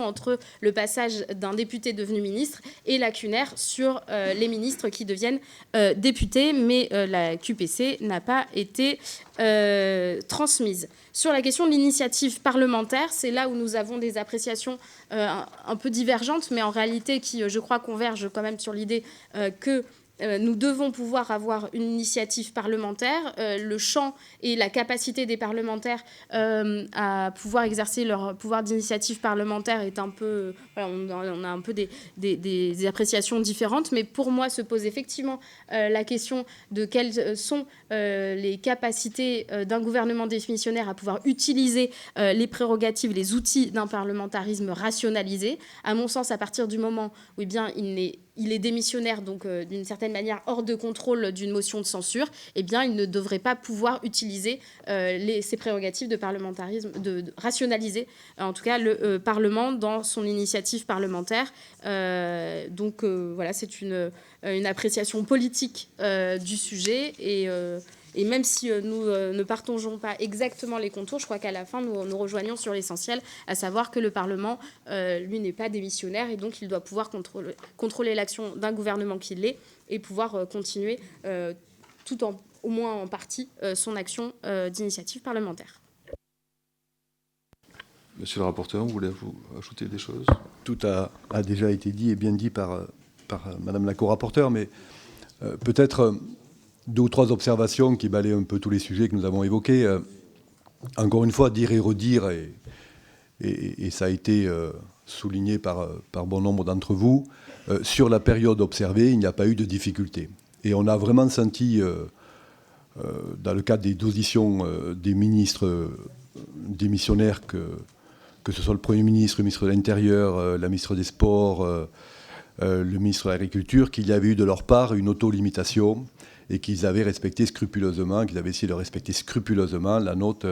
entre le passage d'un député devenu ministre et la CUNER sur les ministres qui deviennent députés, mais la QPC n'a pas été transmise. Sur la question de l'initiative parlementaire, c'est là où nous avons des appréciations un peu divergentes, mais en réalité qui, je crois, convergent quand même sur l'idée que nous devons pouvoir avoir une initiative parlementaire. Le champ et la capacité des parlementaires à pouvoir exercer leur pouvoir d'initiative parlementaire est un peu... on a un peu des appréciations différentes, mais pour moi se pose effectivement la question de quelles sont les capacités d'un gouvernement démissionnaire à pouvoir utiliser les prérogatives, les outils d'un parlementarisme rationalisé. À mon sens, à partir du moment où il est démissionnaire, donc d'une certaine manière hors de contrôle d'une motion de censure, il ne devrait pas pouvoir utiliser ses prérogatives de parlementarisme, de rationaliser en tout cas le Parlement dans son initiative parlementaire. C'est une appréciation politique du sujet et même si nous ne partageons pas exactement les contours, je crois qu'à la fin, nous rejoignons sur l'essentiel, à savoir que le Parlement, lui, n'est pas démissionnaire et donc il doit pouvoir contrôler l'action d'un gouvernement qui l'est et pouvoir continuer, au moins en partie, son action d'initiative parlementaire. Monsieur le rapporteur, vous voulez ajouter des choses ? Tout a déjà été dit et bien dit par Madame la co-rapporteure, mais peut-être... 2 ou 3 observations qui balayent un peu tous les sujets que nous avons évoqués. Encore une fois, dire et redire, et ça a été souligné par bon nombre d'entre vous, sur la période observée, il n'y a pas eu de difficulté. Et on a vraiment senti, dans le cadre des auditions des ministres démissionnaires, que ce soit le Premier ministre, le ministre de l'Intérieur, la ministre des Sports, le ministre de l'Agriculture, qu'il y avait eu de leur part une auto-limitation et qu'ils avaient respecté scrupuleusement, qu'ils avaient essayé de respecter scrupuleusement la note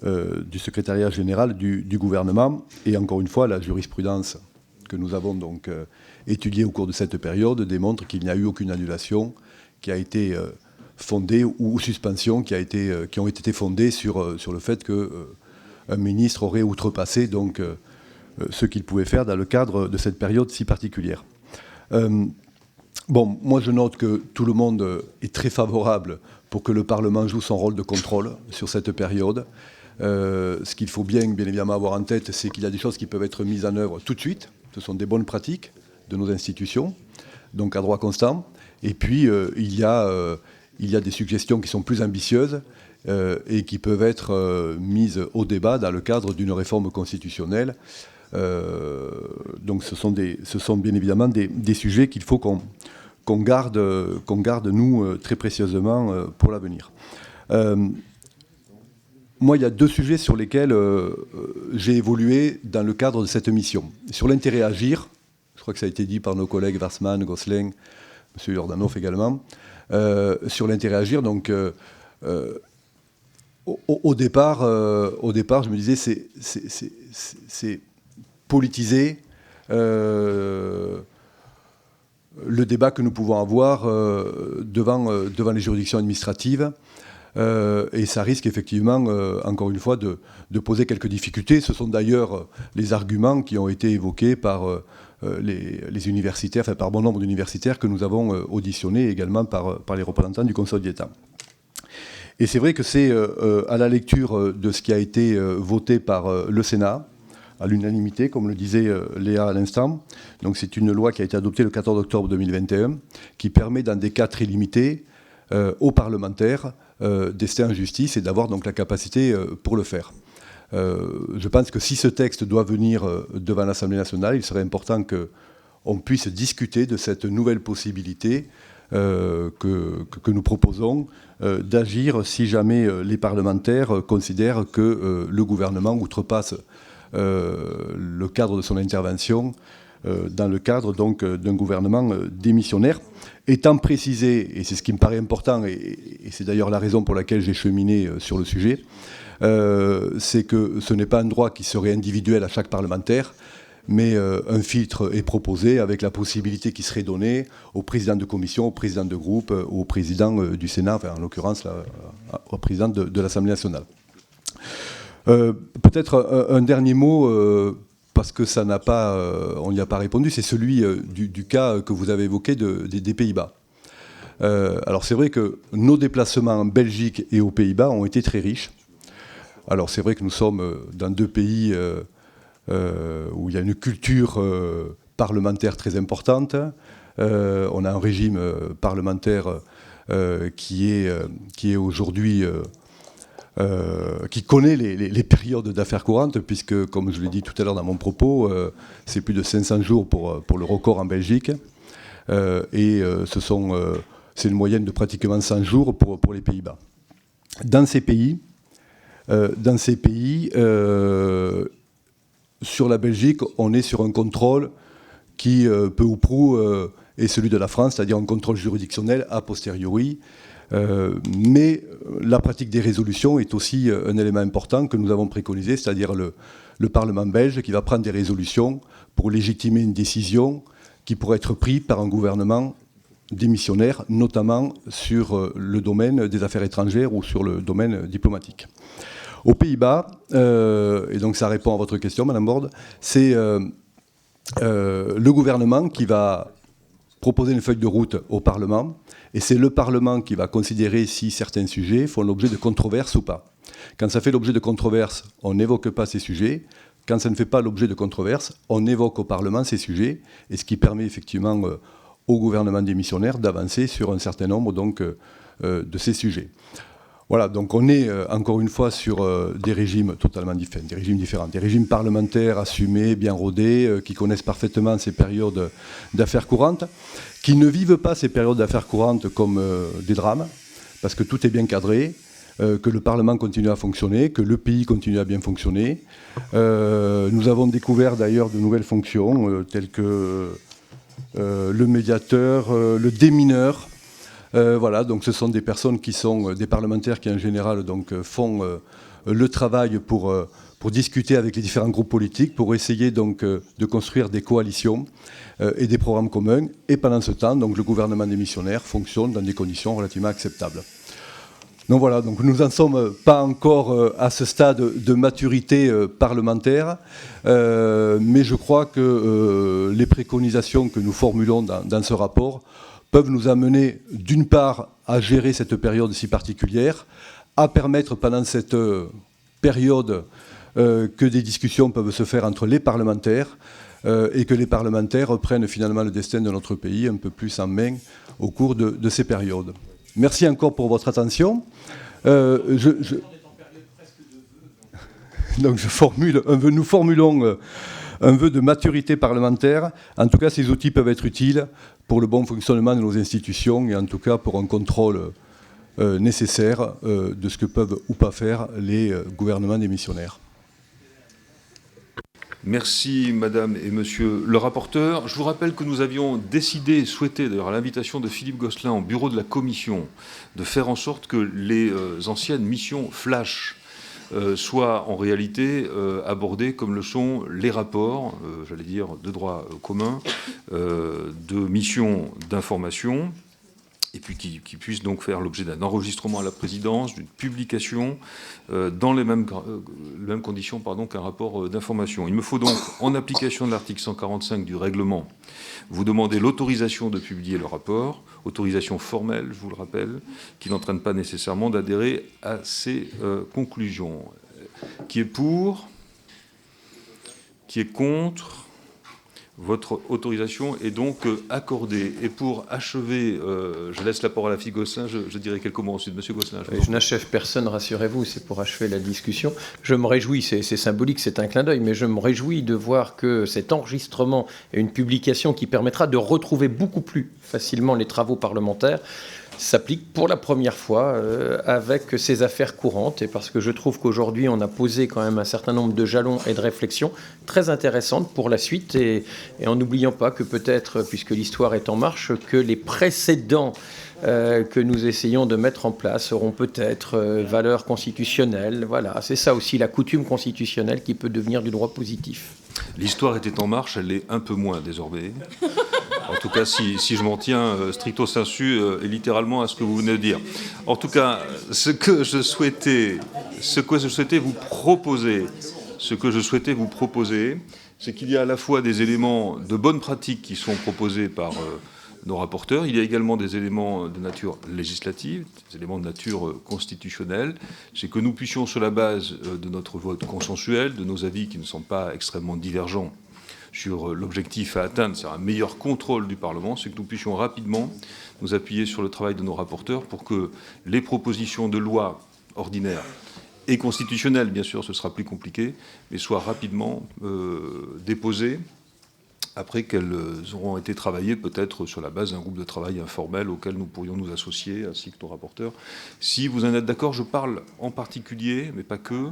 du secrétariat général du gouvernement. Et encore une fois, la jurisprudence que nous avons donc étudiée au cours de cette période démontre qu'il n'y a eu aucune annulation qui a été fondée ou suspension qui ont été fondées sur le fait qu'un ministre aurait outrepassé donc, ce qu'il pouvait faire dans le cadre de cette période si particulière. Bon, moi je note que tout le monde est très favorable pour que le Parlement joue son rôle de contrôle sur cette période. Ce qu'il faut bien évidemment avoir en tête, c'est qu'il y a des choses qui peuvent être mises en œuvre tout de suite. Ce sont des bonnes pratiques de nos institutions, donc à droit constant. Et puis, il y a des suggestions qui sont plus ambitieuses et qui peuvent être mises au débat dans le cadre d'une réforme constitutionnelle. Donc ce sont bien évidemment des sujets qu'il faut qu'on garde, nous, très précieusement pour l'avenir. Moi, il y a deux sujets sur lesquels j'ai évolué dans le cadre de cette mission. Sur l'intérêt à agir, je crois que ça a été dit par nos collègues Warsmann, Gosselin, M. Jordanov également, sur l'intérêt à agir, donc au départ, je me disais, c'est politiser le débat que nous pouvons avoir devant les juridictions administratives. Et ça risque effectivement, encore une fois, de poser quelques difficultés. Ce sont d'ailleurs les arguments qui ont été évoqués par les universitaires, enfin par bon nombre d'universitaires que nous avons auditionnés également par les représentants du Conseil d'État. Et c'est vrai que c'est à la lecture de ce qui a été voté par le Sénat, à l'unanimité, comme le disait Léa à l'instant. Donc c'est une loi qui a été adoptée le 14 octobre 2021, qui permet dans des cas très limités aux parlementaires d'ester en justice et d'avoir donc la capacité pour le faire. Je pense que si ce texte doit venir devant l'Assemblée nationale, il serait important qu'on puisse discuter de cette nouvelle possibilité que nous proposons d'agir si jamais les parlementaires considèrent que le gouvernement outrepasse le cadre de son intervention dans le cadre donc d'un gouvernement démissionnaire, étant précisé, et c'est ce qui me paraît important, et c'est d'ailleurs la raison pour laquelle j'ai cheminé sur le sujet, c'est que ce n'est pas un droit qui serait individuel à chaque parlementaire, mais un filtre est proposé avec la possibilité qui serait donnée au président de commission, au président de groupe, au président du Sénat, enfin en l'occurrence au président de l'Assemblée nationale. Peut-être un dernier mot, parce que ça n'a pas, on n'y a pas répondu, c'est celui du cas que vous avez évoqué des Pays-Bas. Alors c'est vrai que nos déplacements en Belgique et aux Pays-Bas ont été très riches. Alors c'est vrai que nous sommes dans deux pays où il y a une culture parlementaire très importante. On a un régime parlementaire qui est aujourd'hui... qui connaît les périodes d'affaires courantes, puisque, comme je l'ai dit tout à l'heure dans mon propos, c'est plus de 500 jours pour le record en Belgique, et c'est une moyenne de pratiquement 100 jours pour les Pays-Bas. Dans ces pays, sur la Belgique, on est sur un contrôle qui, peu ou prou, est celui de la France, c'est-à-dire un contrôle juridictionnel a posteriori. Mais la pratique des résolutions est aussi un élément important que nous avons préconisé, c'est-à-dire le Parlement belge qui va prendre des résolutions pour légitimer une décision qui pourrait être prise par un gouvernement démissionnaire, notamment sur le domaine des affaires étrangères ou sur le domaine diplomatique. Aux Pays-Bas, et donc ça répond à votre question, Madame Borde, c'est le gouvernement qui va proposer une feuille de route au Parlement, et c'est le Parlement qui va considérer si certains sujets font l'objet de controverses ou pas. Quand ça fait l'objet de controverses, on n'évoque pas ces sujets. Quand ça ne fait pas l'objet de controverses, on évoque au Parlement ces sujets, et ce qui permet effectivement au gouvernement démissionnaire d'avancer sur un certain nombre donc, de ces sujets. Voilà, donc on est encore une fois sur des régimes totalement différents, des régimes parlementaires assumés, bien rodés, qui connaissent parfaitement ces périodes d'affaires courantes, qui ne vivent pas ces périodes d'affaires courantes comme des drames, parce que tout est bien cadré, que le Parlement continue à fonctionner, que le pays continue à bien fonctionner. Nous avons découvert d'ailleurs de nouvelles fonctions, telles que le médiateur, le démineur. Voilà, donc ce sont des personnes qui sont des parlementaires qui en général donc, font le travail pour discuter avec les différents groupes politiques, pour essayer donc de construire des coalitions et des programmes communs. Et pendant ce temps, donc, le gouvernement démissionnaire fonctionne dans des conditions relativement acceptables. Donc voilà, donc nous n'en sommes pas encore à ce stade de maturité parlementaire, mais je crois que les préconisations que nous formulons dans ce rapport peuvent nous amener, d'une part, à gérer cette période si particulière, à permettre pendant cette période que des discussions peuvent se faire entre les parlementaires et que les parlementaires prennent finalement le destin de notre pays un peu plus en main au cours de ces périodes. Merci encore pour votre attention. Donc nous formulons un vœu de maturité parlementaire. En tout cas, ces outils peuvent être utiles pour le bon fonctionnement de nos institutions et en tout cas pour un contrôle nécessaire de ce que peuvent ou pas faire les gouvernements démissionnaires. Merci Madame et Monsieur le rapporteur. Je vous rappelle que nous avions décidé, souhaité d'ailleurs à l'invitation de Philippe Gosselin au bureau de la Commission, de faire en sorte que les anciennes missions flash soient en réalité abordées comme le sont les rapports, j'allais dire de droit commun, de missions d'information, et puis qui puissent donc faire l'objet d'un enregistrement à la présidence, d'une publication, dans les mêmes conditions qu'un rapport d'information. Il me faut donc, en application de l'article 145 du règlement, vous demander l'autorisation de publier le rapport, autorisation formelle, je vous le rappelle, qui n'entraîne pas nécessairement d'adhérer à ces conclusions. Qui est pour ? Qui est contre ? Votre autorisation est donc accordée. Et pour achever, je laisse la parole à Philippe Gosselin, je dirai quelques mots ensuite. Monsieur Gosselin. Je n'achève personne, rassurez-vous, c'est pour achever la discussion. Je me réjouis, c'est symbolique, c'est un clin d'œil, mais je me réjouis de voir que cet enregistrement est une publication qui permettra de retrouver beaucoup plus facilement les travaux parlementaires s'applique pour la première fois avec ces affaires courantes, et parce que je trouve qu'aujourd'hui on a posé quand même un certain nombre de jalons et de réflexions très intéressantes pour la suite, et en n'oubliant pas que peut-être, puisque l'histoire est en marche, que les précédents que nous essayons de mettre en place auront peut-être valeur constitutionnelle. Voilà, c'est ça aussi la coutume constitutionnelle qui peut devenir du droit positif. L'histoire était en marche, elle l'est un peu moins désormais. En tout cas, si je m'en tiens stricto sensu et littéralement à ce que vous venez de dire. En tout cas, ce que je souhaitais vous proposer, c'est qu'il y a à la fois des éléments de bonne pratique qui sont proposés par nos rapporteurs, il y a également des éléments de nature législative, des éléments de nature constitutionnelle. C'est que nous puissions, sur la base de notre vote consensuel, de nos avis qui ne sont pas extrêmement divergents, sur l'objectif à atteindre, c'est un meilleur contrôle du Parlement, c'est que nous puissions rapidement nous appuyer sur le travail de nos rapporteurs pour que les propositions de loi ordinaires et constitutionnelles, bien sûr, ce sera plus compliqué, mais soient rapidement déposées après qu'elles auront été travaillées peut-être sur la base d'un groupe de travail informel auquel nous pourrions nous associer, ainsi que nos rapporteurs. Si vous en êtes d'accord, je parle en particulier, mais pas que,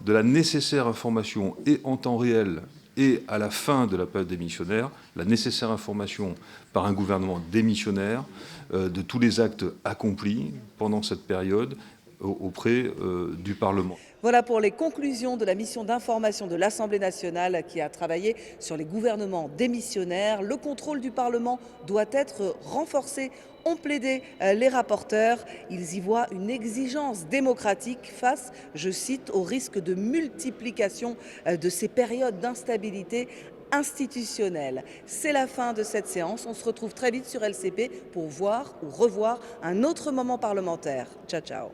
de la nécessaire information et en temps réel et à la fin de la période démissionnaire, la nécessaire information par un gouvernement démissionnaire de tous les actes accomplis pendant cette période auprès du Parlement. Voilà pour les conclusions de la mission d'information de l'Assemblée nationale qui a travaillé sur les gouvernements démissionnaires. Le contrôle du Parlement doit être renforcé. Ont plaidé les rapporteurs. Ils y voient une exigence démocratique face, je cite, au risque de multiplication de ces périodes d'instabilité institutionnelle. C'est la fin de cette séance. On se retrouve très vite sur LCP pour voir ou revoir un autre moment parlementaire. Ciao, ciao.